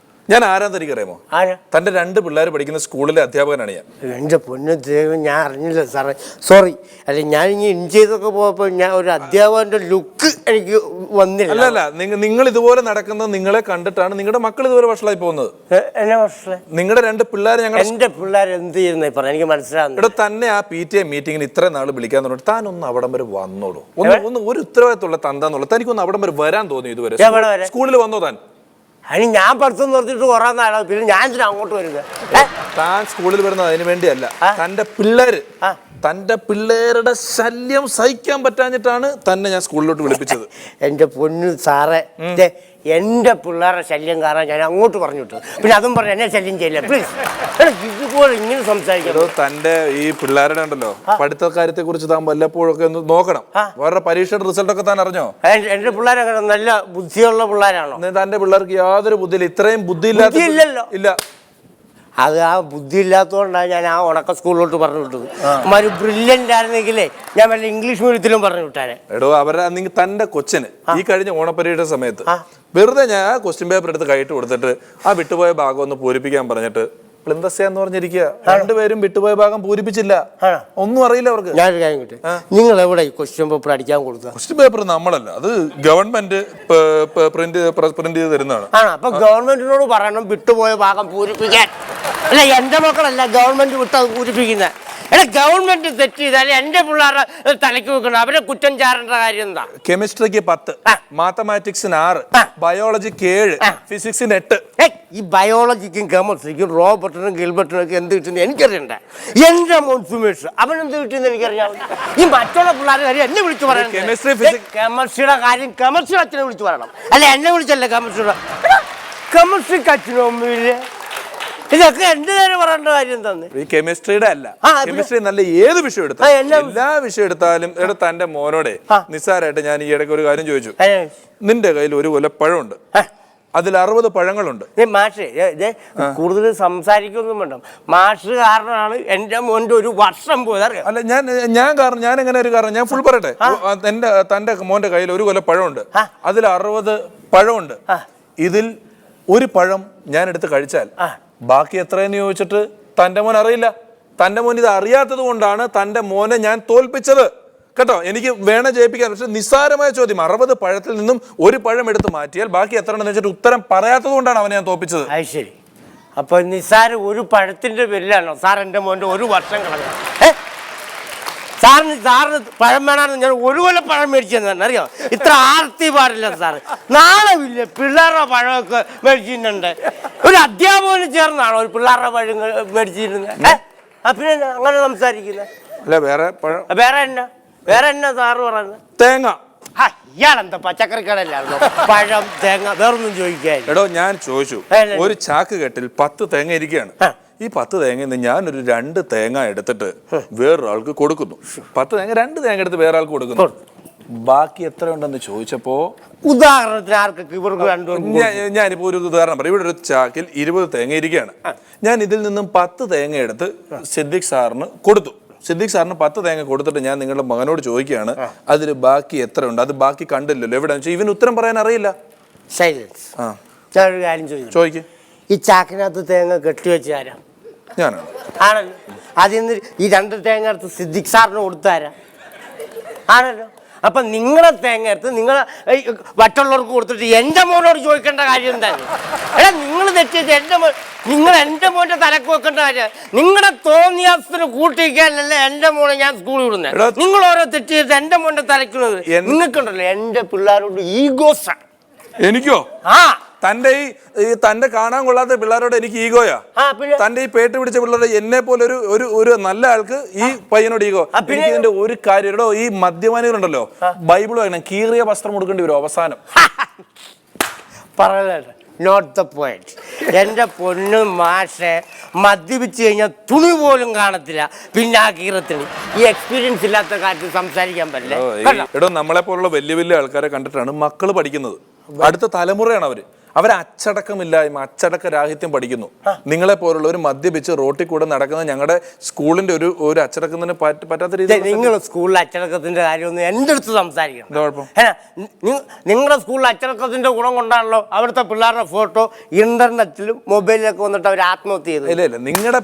ഞാൻ ആരാന്ന് എനിക്കറിയാമോ? ആരാ? തന്റെ 2 പിള്ളേർ പഠിക്കുന്ന സ്കൂളിലെ അധ്യാപകനാണ് ഞാൻ. എൻ്റെ പൊന്നു ദൈവം, ഞാൻ അറിഞ്ഞില്ല സാറേ, സോറി. അല്ല, ഞാനിങ്ങനെ ഇൻ ചെയ്തൊക്കെ പോയപ്പോൾ ഞാൻ ഒരു അധ്യാപകൻ്റെ ലുക്ക് എനിക്ക് വന്നില്ല. അല്ല നിങ്ങൾ ഇതുപോലെ നടക്കുന്നത് നിങ്ങളെ കണ്ടിട്ടാണ് നിങ്ങളുടെ മക്കൾ ഇതുപോലെ വഷളായി പോകുന്നത്. എന്നെ വർഷേ നിങ്ങളുടെ 2 പിള്ളേർ എൻ്റെ പിള്ളേർ എന്ത് ചെയ്യുന്നേ പറ, എനിക്ക് മനസ്സിലാകുന്നു. ഇവിടെ തന്നെ ആ PTA മീറ്റിങ്ങിന് ഇത്ര നാൾ വിളിക്കാൻ തോന്നിട്ട് താൻ ഒന്ന് അവിടം വരെ വന്നോളൂ. ഒന്ന് ഒരു ഉത്തരവാദിത്തമുള്ള തന്താന്നുള്ള തനിക്കൊന്ന് അവിടം വരെ വരാൻ തോന്നി ഇതുവരെ? സ്കൂളിൽ വന്നോ താൻ? അതിന് ഞാൻ പഠിത്തം നിർത്തിയിട്ട് കുറേ നാളാണ്, പിന്നെ ഞാൻ എന്തിനാ അങ്ങോട്ട് വരുന്നത്? താൻ സ്കൂളിൽ വരുന്നത് അതിനു വേണ്ടിയല്ല. തന്റെ പിള്ളേരുടെ ശല്യം സഹിക്കാൻ പറ്റാഞ്ഞിട്ടാണ് തന്നെ ഞാൻ സ്കൂളിലോട്ട് വിളിപ്പിച്ചത്. എൻ്റെ പൊന്നു സാറേ, എൻ്റെ പിള്ളേരുടെ ശല്യം കാരണം ഞാൻ അങ്ങോട്ട് പറഞ്ഞു വിട്ടു. പിന്നെ അതും പറഞ്ഞു എന്നെ ശല്യം ചെയ്യില്ല പ്ലീസ്. ഇതുപോലെ ഇങ്ങനെ സംസാരിക്കണോ? തന്റെ ഈ പിള്ളേരുടെ ഉണ്ടല്ലോ പഠിത്ത കാര്യത്തെ കുറിച്ച് താൻ വല്ലപ്പോഴൊക്കെ ഒന്ന് നോക്കണം. വേറെ പരീക്ഷയുടെ റിസൾട്ട് ഒക്കെ താൻ അറിഞ്ഞോ? എൻ്റെ പിള്ളേരൊക്കെ നല്ല ബുദ്ധിയുള്ള പിള്ളേരാണോ? തന്റെ പിള്ളേർക്ക് യാതൊരു ബുദ്ധിയില്ല. ഇത്രയും ബുദ്ധിയില്ലല്ലോ. ഇല്ല, അത് ആ ബുദ്ധി ഇല്ലാത്തതുകൊണ്ടാണ് ഞാൻ ആ ഉണക്ക സ്കൂളിലോട്ട് പറഞ്ഞു വിട്ടത്. ഒരു ബ്രില്യൻ്റ് ആയിരുന്നെങ്കിലേ ഞാൻ വല്ല ഇംഗ്ലീഷ് മീഡിയത്തിലും പറഞ്ഞു വിട്ടാനെ. എടോ തന്റെ കൊച്ചിന് ഈ കഴിഞ്ഞ ഓണപ്പരീക്ഷ സമയത്ത് വെറുതെ ഞാൻ ക്വസ്റ്റ്യൻ പേപ്പർ എടുത്ത് കൈയിട്ട് കൊടുത്തിട്ട് ആ വിട്ടുപോയ ഭാഗം ഒന്ന് പൂരിപ്പിക്കാൻ പറഞ്ഞിട്ട് എന്ന് പറഞ്ഞിരിക്കുക. 2 പേരും വിട്ടുപോയ ഭാഗം പൂരിപ്പിച്ചില്ല. ഒന്നും അറിയില്ല അവർക്ക്. ഞാനൊരു കാര്യം കിട്ടി, നിങ്ങൾ എവിടെ ഈ ക്വസ്റ്റ്യൻ പേപ്പർ അടിക്കാൻ കൊടുത്ത? ക്വസ്റ്റ്യൻ പേപ്പർ നമ്മളല്ല, അത് ഗവൺമെന്റ് പ്രിന്റ് ചെയ്ത് തരുന്നതാണ്. അപ്പൊ ഗവൺമെന്റിനോട് പറയണം വിട്ടുപോയ ഭാഗം പൂരിപ്പിക്കാൻ. അല്ല, എന്റെ മക്കളല്ല ഗവൺമെന്റ് വിട്ടത് പൂരിപ്പിക്കുന്നത്. എടാ, ഗവൺമെന്റ് തെറ്റ് ചെയ്താൽ എന്റെ പിള്ളേരുടെ തലയ്ക്ക് വെക്കണം. അവരെ കുറ്റം ചാരേണ്ട കാര്യം എന്താ? കെമിസ്ട്രിക്ക് 10, മാത്തമാറ്റിക്സിന് 6, ബയോളജിക്ക് 7, ഫിസിക്സിന് 8. ഈ ബയോളജിക്കും കെമിസ്ട്രിക്കും റോബർട്ടിനും ഗിൽബർട്ടിനും ഒക്കെ എന്ത് കിട്ടുന്നത് എനിക്കറിയണ്ട. എന്റെ മോൻ സുമേഷ് അവനെന്ത് കിട്ടുന്നത് എനിക്കറിയാം. ഈ മറ്റുള്ള പിള്ളേരുടെ കാര്യം എന്നെ വിളിച്ചു പറയണം. കെമിസ്ട്രിയുടെ കാര്യം കെമിസ്ട്രി അച്ഛനെ വിളിച്ചു പറയണം. അല്ല, എന്നെ വിളിച്ചല്ലേ കെമിസ്ട്രിക്ക് അച്ഛനും അമ്മയില്ലേ? ഇതൊക്കെ എന്റെ നേരെ പറയേണ്ട കാര്യം തന്നെ. ഈ കെമിസ്ട്രിയുടെ അല്ല, കെമിസ്ട്രി നല്ല ഏത് വിഷയം എടുത്താലും എല്ലാ വിഷയം എടുത്താലും തന്റെ മോനോടെ നിസ്സാരമായിട്ട് ഞാൻ ഈ ഇടയ്ക്ക് ഒരു കാര്യം ചോദിച്ചു. നിന്റെ കയ്യിൽ ഒരു കൊലപ്പഴമുണ്ട്, അതിൽ 60 പഴങ്ങളുണ്ട്. മാഷ് കൂടുതൽ സംസാരിക്കൊന്നും വേണ്ട. മാഷ് കാരണമാണ് എന്റെ മോന്റെ ഒരു വർഷം പോയത്. അല്ല, ഞാൻ എങ്ങനെ ഒരു കാരണം ഞാൻ ഫുൾ പറയട്ടെ. തന്റെ മോന്റെ കയ്യിൽ ഒരു കൊലപ്പഴമുണ്ട്, അതിൽ 60 പഴമുണ്ട്. ഇതിൽ ഒരു പഴം ഞാൻ എടുത്ത് കഴിച്ചാൽ ബാക്കി എത്രയെന്ന് ചോദിച്ചിട്ട് തന്റെ മോൻ അറിയില്ല. തന്റെ മോൻ ഇത് അറിയാത്തത് കൊണ്ടാണ് തന്റെ മോനെ ഞാൻ തോൽപ്പിച്ചത് കേട്ടോ. എനിക്ക് വേണം ജയിപ്പിക്കാൻ. പക്ഷെ നിസ്സാരമായ ചോദ്യം, 60 പഴത്തിൽ നിന്നും ഒരു പഴം എടുത്ത് മാറ്റിയാൽ ബാക്കി എത്ര എന്ന് വെച്ചിട്ട് ഉത്തരം പറയാത്തത് കൊണ്ടാണ് അവനെ ഞാൻ തോൽപ്പിച്ചത്. അത് ശരി. അപ്പൊ നിസ്സാരം ഒരു പഴത്തിന്റെ പേരിലാണോ സാർ എന്റെ മോന്റെ ഒരു വർഷം കളഞ്ഞു? സാറിന് പഴം വേണമെന്ന് ഞാൻ ഒരു കൊല്ലം പഴം മേടിച്ചെന്ന് അറിയോ? ഇത്ര ആർത്തി പാടില്ല സാറ്. നാളെ ഇല്ല പിള്ളേരുടെ പഴമൊക്കെ മേടിച്ചിട്ടുണ്ട്. ഒരു അധ്യാപകന് ചേർന്നാണോ ഒരു പിള്ളേരുടെ പഴം മേടിച്ചിരുന്നത്? പിന്നെ അങ്ങനെ സംസാരിക്കുന്നത്? അല്ല, വേറെ എന്നാ സാറ് പറയുന്നത്? തേങ്ങ. ഇയാളെന്താ പച്ചക്കറി കടയിലാണല്ലോ? പഴം, തേങ്ങ, വേറൊന്നും ചോദിക്കാൻ. എടോ, ഞാൻ ചോദിച്ചു, ഒരു ചാക്ക് കെട്ടിൽ 10 തേങ്ങ ഇരിക്കുകയാണ്. ഈ 10 തേങ്ങയിൽ നിന്ന് ഞാനൊരു 2 തേങ്ങ എടുത്തിട്ട് വേറൊരാൾക്ക് കൊടുക്കുന്നു. 10 തേങ്ങ 2 തേങ്ങ എടുത്ത് വേറെ ആൾക്ക് കൊടുക്കുന്നു. ബാക്കി എത്ര ഉണ്ടെന്ന് ചോദിച്ചപ്പോ ഉദാഹരണത്തിന് ആർക്കൊക്കെ ഇവർക്ക് ഞാനിപ്പോ ഒരു ഉദാഹരണം പറയും. ഇവിടെ ഒരു ചാക്കിൽ 20 തേങ്ങ ഇരിക്കുകയാണ്. ഞാൻ ഇതിൽ നിന്നും 10 തേങ്ങ എടുത്ത് സിദ്ദിഖ് സാറിന് കൊടുത്തു. സിദ്ദിഖ് സാറിന് 10 തേങ്ങ കൊടുത്തിട്ട് ഞാൻ നിങ്ങളുടെ മകനോട് ചോദിക്കുകയാണ്, അതിൽ ബാക്കി എത്ര ഉണ്ട്? അത് ബാക്കി കണ്ടില്ലല്ലോ, എവിടെയാണെന്ന് വെച്ചാൽ ഇവന് ഉത്തരം പറയാൻ അറിയില്ല. സൈലൻസ്. ഞാനൊരു കാര്യം ചോദിക്കും. ഈ ചാക്കിനകത്ത് തേങ്ങ കെട്ടിവെച്ച് തരാം ഞാനാണ് ആണല്ലോ. അതിന്ന് ഈ 2 തേങ്ങ എടുത്ത് സിദ്ദിഖ് സാറിന് കൊടുത്തുതരാം ആണല്ലോ. അപ്പൊ നിങ്ങളെ തേങ്ങ എടുത്ത് നിങ്ങളെ മറ്റുള്ളവർക്ക് കൊടുത്തിട്ട് എന്റെ മോനോട് ചോദിക്കേണ്ട കാര്യം എന്താണ്? നിങ്ങൾ തെറ്റിയത് നിങ്ങൾ എന്റെ മോന്റെ തലക്ക് വെക്കേണ്ട കാര്യം. നിങ്ങളുടെ തോന്നിയാസത്തിന് കൂട്ടിക്കാനല്ലേ എന്റെ മോനെ ഞാൻ സ്കൂളിൽ വിടുന്നത്. നിങ്ങൾ ഓരോ തെറ്റിയത് എന്റെ മോന്റെ തലക്കുന്നത്. നിങ്ങൾക്കുണ്ടല്ലോ എന്റെ പിള്ളേരോട് ഈഗോസാണ്. എനിക്കോ? തന്റെ കാണാൻ കൊള്ളാത്ത പിള്ളേരോട് എനിക്ക് ഈഗോയാ? തന്റെ ഈ പേട്ട് പിടിച്ച പിള്ളേരുടെ എന്നെ പോലെ ഒരു നല്ല ആൾക്ക് ഈ പയ്യനോട് ഈഗോ? എനിക്ക് ഇതിന്റെ ഒരു കാര്യം, ഈ മദ്യപാനികളുണ്ടല്ലോ ബൈബിൾ വായിക്കണം, കീറിയ വസ്ത്രം കൊടുക്കേണ്ടി വരും അവസാനം. പറയല്ലേ, നോട്ട് ദ പോയിന്റ്. എന്റെ പൊന്നു മാഷെ, മദ്യപിച്ച് കഴിഞ്ഞാൽ തുണി പോലും കാണത്തില്ല. പിന്നെ ആ കീറത്തിന് ഈ എക്സ്പീരിയൻസ് ഇല്ലാത്ത കാര്യത്തിൽ സംസാരിക്കാൻ പറ്റില്ല. നമ്മളെ പോലുള്ള വലിയ വലിയ ആൾക്കാരെ കണ്ടിട്ടാണ് മക്കള് പഠിക്കുന്നത്. അടുത്ത തലമുറയാണ് അവര്. അവർ അച്ചടക്കമില്ലായ്മ, അച്ചടക്ക രാഹിത്യം പഠിക്കുന്നു. നിങ്ങളെ പോലുള്ള ഒരു മദ്യപിച്ച് റോട്ടിൽ കൂടെ നടക്കുന്ന ഞങ്ങളുടെ സ്കൂളിന്റെ ഒരു അച്ചടക്കത്തിന് പറ്റാത്ത രീതിയിൽ നിങ്ങൾ സ്കൂളിൽ അച്ചടക്കത്തിന്റെ കാര്യമൊന്നും എൻ്റെ അടുത്ത് സംസാരിക്കണം. എന്താ കുഴപ്പം? നിങ്ങളുടെ സ്കൂളിൽ അച്ചടക്കത്തിന്റെ ഗുണം കൊണ്ടാണല്ലോ അവിടുത്തെ പിള്ളേരുടെ ഫോട്ടോ ഇന്റർനെറ്റിലും മൊബൈലിലൊക്കെ വന്നിട്ട് അവർ ആത്മഹത്യ ചെയ്തു. ഇല്ല ഇല്ല, നിങ്ങളുടെ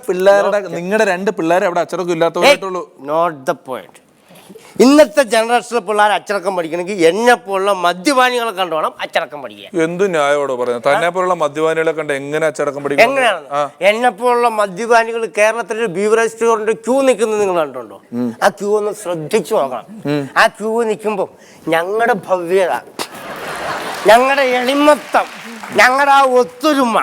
2 പിള്ളേരെ അവിടെ അച്ചടക്കം ഇല്ലാത്തവരായിട്ടുള്ളൂ. Not the point. ഇന്നത്തെ ജനറേഷനിലെ പിള്ളേർ അച്ചടക്കം പഠിക്കണമെങ്കിൽ എന്നെ പോലുള്ള മദ്യപാനികളെ കണ്ടു വേണം അച്ചടക്കം പഠിക്കാൻ. എന്തു ന്യായോടോ പറയുന്നത്? തന്നെ പോലുള്ള മദ്യപാനികളെ കണ്ട് എങ്ങനെ അച്ചടക്കം പഠിക്കും? എങ്ങനെയാണ് എന്നെ പോലുള്ള മദ്യപാനികൾ കേരളത്തിലെ ബീവറേജ് സ്റ്റോറിന്റെ ക്യൂ നിൽക്കുന്നത് നിങ്ങൾ കണ്ടുണ്ടോ? ആ ക്യൂ ഒന്ന് ശ്രദ്ധിച്ചു നോക്കണം. ആ ക്യൂ നിൽക്കുമ്പോൾ ഞങ്ങളുടെ ഭവ്യത, ഞങ്ങളുടെ എളിമത്തം, ഞങ്ങളുടെ ആ ഒത്തൊരുമ,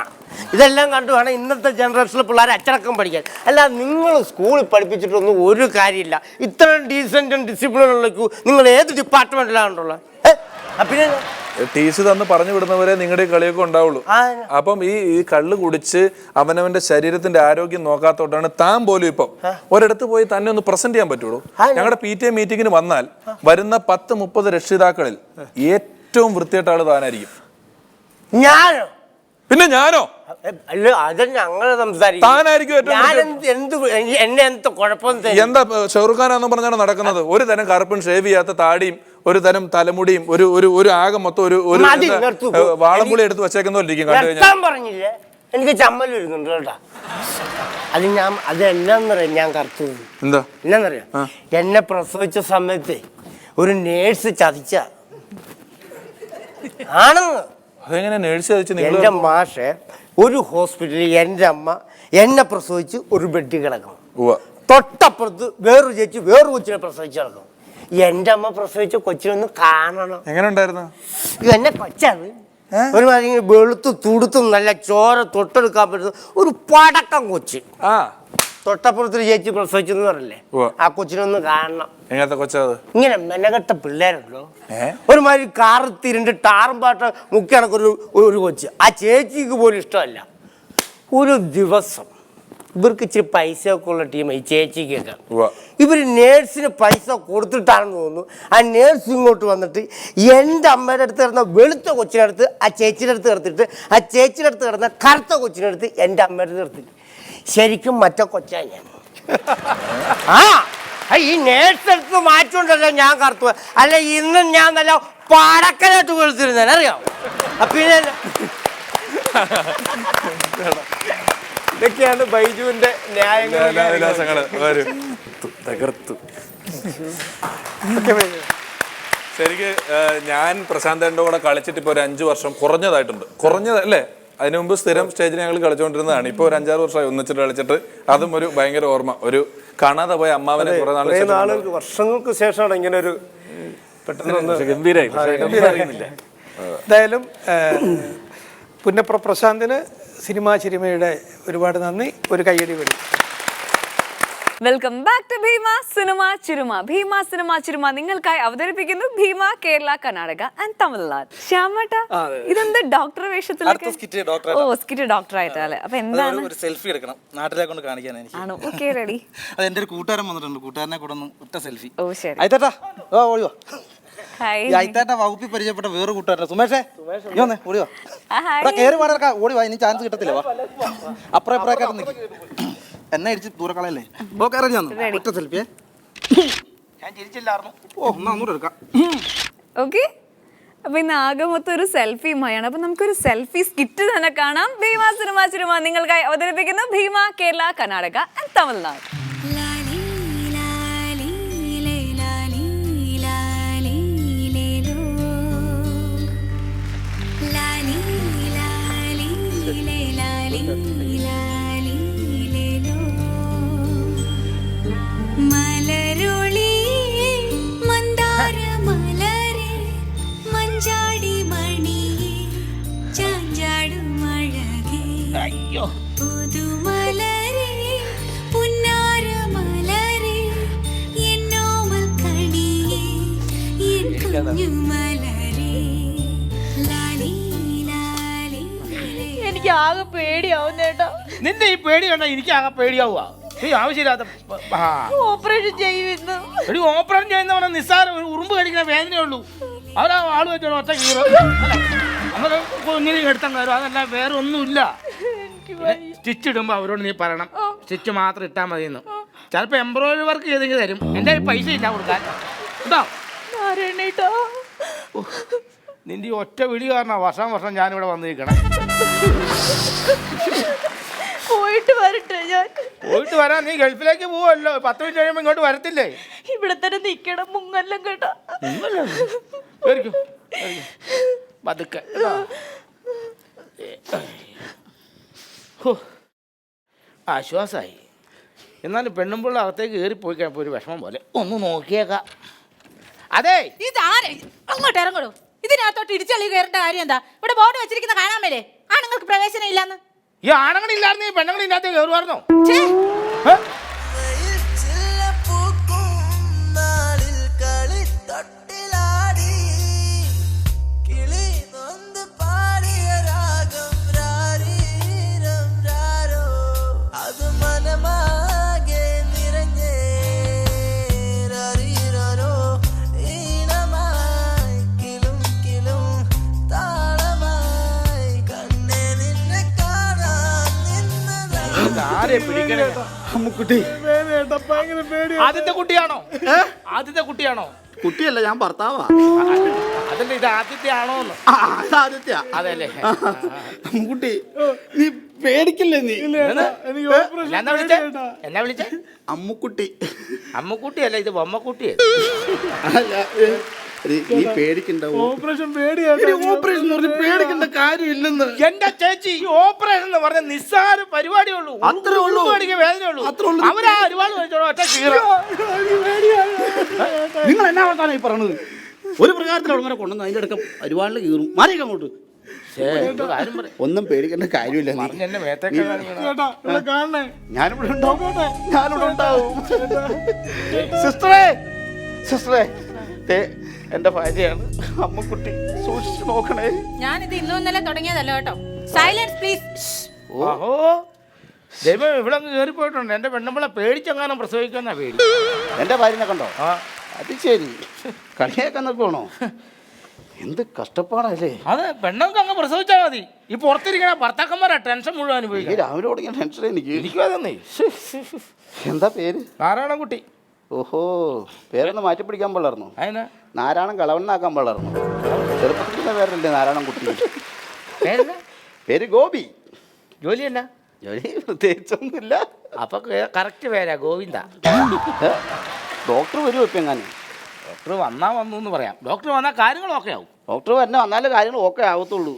ഇതെല്ലാം കണ്ടു വേണം ഇന്നത്തെ ജനറേഷനിലെ പിള്ളേർ അച്ചടക്കം പഠിക്കാൻ. അല്ല, നിങ്ങൾ സ്കൂളിൽ പഠിപ്പിച്ചിട്ടൊന്നും ഒരു കാര്യമില്ല. ഇത്രയും ഡീസൻറ്റും ഡിസിപ്ലിനുള്ള ക്യൂ നിങ്ങൾ ഏത് ഡിപ്പാർട്ട്മെന്റിലാണുള്ളത്? പിന്നെ ടീച്ചർ തന്ന് പറഞ്ഞു വിടുന്നവരെ നിങ്ങളുടെ കളിയൊക്കെ ഉണ്ടാവുള്ളൂ. അപ്പം ഈ കള്ള് കുടിച്ച് അവനവന്റെ ശരീരത്തിന്റെ ആരോഗ്യം നോക്കാത്തോട്ടാണ് താൻ പോലും ഇപ്പം ഒരിടത്ത് പോയി തന്നെ ഒന്ന് പ്രസന്റ് ചെയ്യാൻ പറ്റുള്ളൂ. ഞങ്ങളുടെ PTA മീറ്റിങ്ങിന് വന്നാൽ വരുന്ന 10-30 രക്ഷിതാക്കളിൽ ഏറ്റവും വൃത്തിയായിട്ട് ആള് താനായിരിക്കും. ഞാനോ? പിന്നെ ഞാനോ? അല്ല, അത് ഞങ്ങള് സംസാരിക്കും. എന്നെ എന്ത് കുഴപ്പം? എന്താ ഷെറുഖാനാന്ന് പറഞ്ഞാണ് നടക്കുന്നത്? ഒരു തരം കറുപ്പും ഷേവ് ചെയ്യാത്ത താടിയും ഒരു തരം തലമുടിയും ഒരു ആകെ മൊത്തം ഒരു വാളംപുളി എടുത്ത് വെച്ചേക്കുന്നോണ്ടിരിക്കും. പറഞ്ഞില്ലേ, എനിക്ക് ചമ്മൽ വരുന്നുണ്ട് കേട്ടാ. അതെന്നാന്നറിയാം ഞാൻ കറുത്തു. എന്താ എന്നാന്നറിയാം? എന്നെ പ്രസവിച്ച സമയത്ത് ഒരു നേഴ്സ് ചതിച്ച ആണെന്ന്. അതെങ്ങനെ നേഴ്സ് ചതിച്ചു? എന്റെ മാഷെ ഒരു ഹോസ്പിറ്റലിൽ എൻ്റെ അമ്മ എന്നെ പ്രസവിച്ച് ഒരു ബെഡ് കിടക്കും. തൊട്ടപ്പുറത്ത് വേറൊരു ചേച്ചി വേറൊരു കൊച്ചിനെ പ്രസവിച്ച് കിടക്കും. എൻ്റെ അമ്മ പ്രസവിച്ച കൊച്ചിനൊന്ന് കാണണം. എങ്ങനെ ഉണ്ടായിരുന്നു? എന്നെ കൊച്ചാണ് ഒരുമാതിരി വെളുത്ത് തുടുത്തും നല്ല ചോര തൊട്ടെടുക്കാൻ പറ്റുന്ന ഒരു പടക്കം കൊച്ച്. തൊട്ടപ്പുറത്തൊരു ചേച്ചി പ്രസവിച്ചെന്ന് പറഞ്ഞില്ലേ, ആ കൊച്ചിനൊന്ന് കാണണം. എങ്ങനത്തെ കൊച്ചത്? ഇങ്ങനെ മെനകെട്ട പിള്ളേരുണ്ടോ, ഒരുമാതിരി കാറത്തിരുണ്ട് ടാറുംപാട്ട മുക്കി ഒരു കൊച്ച്. ആ ചേച്ചിക്ക് പോലും ഇഷ്ടമല്ല. ഒരു ദിവസം ഇവർക്ക് ഇച്ചിരി പൈസ ഒക്കെ ഉള്ള ടീമാണ് ഈ ചേച്ചിക്കൊക്കെ. ഇവർ നേഴ്സിന് പൈസ കൊടുത്തിട്ടാണെന്ന് തോന്നുന്നു. ആ നേഴ്സ് ഇങ്ങോട്ട് വന്നിട്ട് എൻ്റെ അമ്മയുടെ അടുത്ത് കിടന്ന വെളുത്ത കൊച്ചിൻ്റെ അടുത്ത് ആ ചേച്ചിയുടെ അടുത്ത് കിടത്തിട്ട് ആ ചേച്ചിയുടെ അടുത്ത് കിടന്ന കറുത്ത കൊച്ചിൻ്റെ അടുത്ത് എൻ്റെ അമ്മയുടെ അടുത്ത് കിടത്തിട്ട് ശരിക്കും മറ്റേ കൊച്ചാ ഞാൻ. ഈ നേഴ്സ് എടുത്ത് മാറ്റുകൊണ്ടല്ലോ ഞാൻ കറുത്തു. അല്ല, ഇന്നും ഞാൻ നല്ല പടക്കനായിട്ട് വെളുത്തിരുന്നേ, അറിയാം. പിന്നെ ഇതൊക്കെയാണ് ബൈജുവിന്റെ ന്യായങ്ങള്. തകർത്തു. ശരിക്ക് ഞാൻ പ്രശാന്തന്റെ കൂടെ കളിച്ചിട്ട് ഇപ്പൊ ഒരു 5 വർഷം കുറഞ്ഞതല്ലേ? അതിനു മുമ്പ് സ്ഥിരം സ്റ്റേജിൽ ഞങ്ങൾ കളിച്ചുകൊണ്ടിരുന്നതാണ്. ഇപ്പൊ ഒരു 5-6 വർഷമായി ഒന്നിച്ചിട്ട് കളിച്ചിട്ട്. അതും ഒരു ഭയങ്കര ഓർമ്മ. ഒരു കാണാതെ പോയ അമ്മാവനെ കുറെ നാളുകൾക്ക് വർഷങ്ങൾക്ക് ശേഷമാണ് ഇങ്ങനെ ഒരു പെട്ടെന്ന് ഗംഭീരായി. എന്തായാലും പുന്നപ്ര പ്രശാന്തിന് സിനിമാ ചിരിമയുടെ ഒരുപാട് നന്ദി. ഒരു കയ്യടി വരും. Welcome back to Bhima cinema ചിരുമ. ഭീമ സിനിമ ചിരുമ നിങ്ങൾക്കായി അവതരിപ്പിക്കുന്നു ഭീമ, കേരള, കർണാടക ആൻഡ് തമിഴ്നാട്. ശ്യാമേട്ട, ഇതെന്താ ഡോക്ടർ വേഷത്തിലൊക്കെ? സ്കിറ്റ് ഡോക്ടർ ആയിട്ടല്ലേ? അപ്പൊ എന്താണ്? ഒരു സെൽഫി എടുക്കണം, നാട്ടിലെ കൊണ്ട് കാണിക്കാൻ. ആണോ? Okay, ready. അത് എന്റെ ഒരു കൂട്ടുകാരൻ വന്നിട്ടുണ്ട്, കൂട്ടുകാരനെ കൂടെ ഒന്ന് ഒറ്റ സെൽഫി. ഓ ശരി. അയത്തേട്ടാ, ഓടിയോ. ഹായ്. അയത്തേട്ട വകുപ്പിൽ പരിചയപ്പെട്ട വേറെ കൂട്ടുകാരൻ സുമേഷേ, ഓടിയോ. കേറി പാടക്കാം, ഓടിവാ, ഇനി ചാൻസ് കിട്ടത്തില്ല. വാ, അപ്പുറം ഇപ്പുറം നിൽക്കും. എന്നെ ഇടിച്ച് ദൂരെ കളയല്ലേ. ഒറ്റ സെൽഫിയെ. ഞാൻ ചിരിച്ചില്ലായിരുന്നു. ഒന്നുകൂടെ എടുക്കാം. ഓക്കെ, അപ്പൊ ഇന്ന് ആകെ മൊത്തം ഒരു സെൽഫിയുമായാണ്. അപ്പൊ നമുക്കൊരു സെൽഫി സ്കിറ്റ് തന്നെ കാണാം. ഭീമ സിനിമ ചിരുമ നിങ്ങൾക്കായി അവതരിപ്പിക്കുന്നു ഭീമ, കേരള, കർണാടക ആൻഡ് തമിഴ്നാട്. എനിക്ക് ആകെ പേടിയാവുന്നേട്ടാ. നിന്റെ ഈ പേടി വേണ്ട, എനിക്ക് ആകെ പേടിയാവുക. ആവശ്യമില്ലാത്ത ഓപ്പറേഷൻ ചെയ്യുന്നു. ഒരു ഓപ്പറേഷൻ ചെയ്യുന്നവനെ നിസ്സാരം ഒരു ഉറുമ്പ് കഴിക്കുന്ന വേദനയുള്ളൂ. അവരാ ആള് വെച്ചോ ഒറ്റ കീറ. നമ്മൾ കുഞ്ഞിനെ എടുത്താൽ കയറും, അതല്ല വേറെ ഒന്നുമില്ല. സ്റ്റിച്ച് ഇടുമ്പോ അവരോട് നീ പറയണം സ്റ്റിച്ച് മാത്രം ഇട്ടാൽ മതി എന്ന്. ചിലപ്പോ എംബ്രോയിഡറി വർക്ക് ചെയ്തെങ്കിൽ തരും. എന്റെ പൈസ ഇല്ല കൊടുക്കാൻ കേട്ടോ. നിന്റെ ഈ ഒറ്റ വിളി കാരണം വർഷം ഞാനിവിടെ വന്നിരിക്കണം. പോയിട്ട് വരട്ടെ ഞാൻ. പോയിട്ട് വരാൻ നീ ഗൾഫിലേക്ക് പോവല്ലോ. 10 മിനിറ്റ് കഴിയുമ്പോ ഇങ്ങോട്ട് വരത്തില്ലേ? ഇവിടെ തന്നെ നിക്കണം, മുങ്ങെല്ലാം കേട്ടോ. പേടിക്കും പതുക്കെ. ആശ്വാസമായി. എന്നാലും പെണ്ണുമ്പിള്ള അകത്തേക്ക് കയറിപ്പോയി കഴിഞ്ഞപ്പോൾ ഒരു വിഷമം പോലെ. ഒന്ന് നോക്കിയേക്കാം. അതെ, അങ്ങോട്ട് ഇറങ്ങണോ? ഇതിനകത്തോട്ട് ഇടിച്ചള്ളി കയറേണ്ട കാര്യം എന്താ? ഇവിടെ ബോർഡ് വെച്ചിരിക്കുന്ന കാണാൻ മേലേ ആണുങ്ങൾക്ക് പ്രവേശനം ഇല്ലാന്ന്. ഈ ആണുങ്ങളില്ലായിരുന്നു ഈ പെണ്ണുങ്ങളില്ലാത്ത കയറുമായിരുന്നോ? ആദ്യത്തെ കുട്ടിയാണോ? ആദ്യത്തെ കുട്ടിയാണോ? കുട്ടിയല്ല, ഞാൻ ഭർത്താവാ. അതല്ല, ഇത് ആദ്യത്തെ ആണോ? ആദ്യത്തെയാ. അതെല്ലേ. കുട്ടി നീ പേടിക്കില്ലേ? നീ എന്നാ വിളിച്ചേ? അമ്മുക്കുട്ടി. അമ്മക്കുട്ടിയല്ല, ഇത് ബൊമ്മക്കുട്ടിയെ. നീ പേടിക്കണ്ട. ഓപ്പറേഷൻ ഓപ്പറേഷൻ പേടിക്കേണ്ട കാര്യമില്ലെന്ന്. എന്റെ ചേച്ചി, ഓപ്പറേഷൻ എന്ന് പറഞ്ഞ നിസ്സാര പരിപാടിയേ ഉള്ളൂ. അത്രേ ഉള്ളൂ. വേദനയുള്ളൂ. അവരാ ഒരുപാട് നിങ്ങൾ എന്നാ വർത്താനം ഈ പറഞ്ഞത്? ഒരു പ്രകാരത്തിൽ അവിടെ കൊണ്ടുവന്ന് അതിന്റെ അടുക്കം ഒരുപാട് കീറും. മാറിയൊക്കെ അങ്ങോട്ട്. ഒന്നും പേടിക്കേണ്ട കാര്യമില്ല. ഞാനിവിടെ ഉണ്ടാവും. ഞാനിവിടെ ഉണ്ടാവും. സിസ്റ്ററേ, സിസ്റ്ററേ, എന്റെ ഭാര്യയാണ് അമ്മക്കുട്ടി. സൂക്ഷിച്ചു നോക്കണേ. ഞാനിത് ഇന്നും ഇന്നലെ തുടങ്ങിയതല്ല കേട്ടോ. Silence please. ഓഹോ, ദൈവം ഇവിടെ കയറി പോയിട്ടുണ്ട്. എന്റെ പെണ്ണുമ്പളെ പേടിച്ചെങ്ങാനും പ്രസവിക്കുന്ന പേടി. എന്റെ ഭാര്യനെ കണ്ടോ? അത് ശരി, കളിയൊക്കെ നോക്കണോ? എന്ത് കഷ്ടപ്പാടല്ലേ. അത് പെണ്ണുങ്ങൾക്ക് അങ്ങ് പ്രസവിച്ചാൽ മതി. ഈ പുറത്തിരിക്കണ ഭർത്താക്കന്മാരാ ടെൻഷൻ മുഴുവൻ അനുഭവിക്കും. രാവിലെ തുടങ്ങിയ ടെൻഷൻ എനിക്കും അതന്നെ. എന്താ പേര്? നാരായണൻകുട്ടി. ഓഹോ, പേരൊന്ന് മാറ്റി പിടിക്കാൻ പാടായിരുന്നു. അതിനാ നാരായണൻ കളവണ്ണാക്കാൻ പാടായിരുന്നു. ചെറുപ്പത്തിൻ്റെ പേരല്ലേ നാരായണൻകുട്ടി? പേര് ഗോപി. ജോലി എന്നാ? ജോലി പ്രത്യേകിച്ചൊന്നുമില്ല. അപ്പൊ കറക്റ്റ് പേരാ, ഗോവിന്ദ. ഡോക്ടർ വരുമോ ഇപ്പം എങ്ങാനും? ഡോക്ടർ വന്നാ വന്നു എന്ന് പറയാം. ഡോക്ടർ വന്നാൽ കാര്യങ്ങളൊക്കെ ആവും. ഡോക്ടർ തന്നെ വന്നാലേ കാര്യങ്ങൾ ഓക്കെ ആവത്തുള്ളൂ.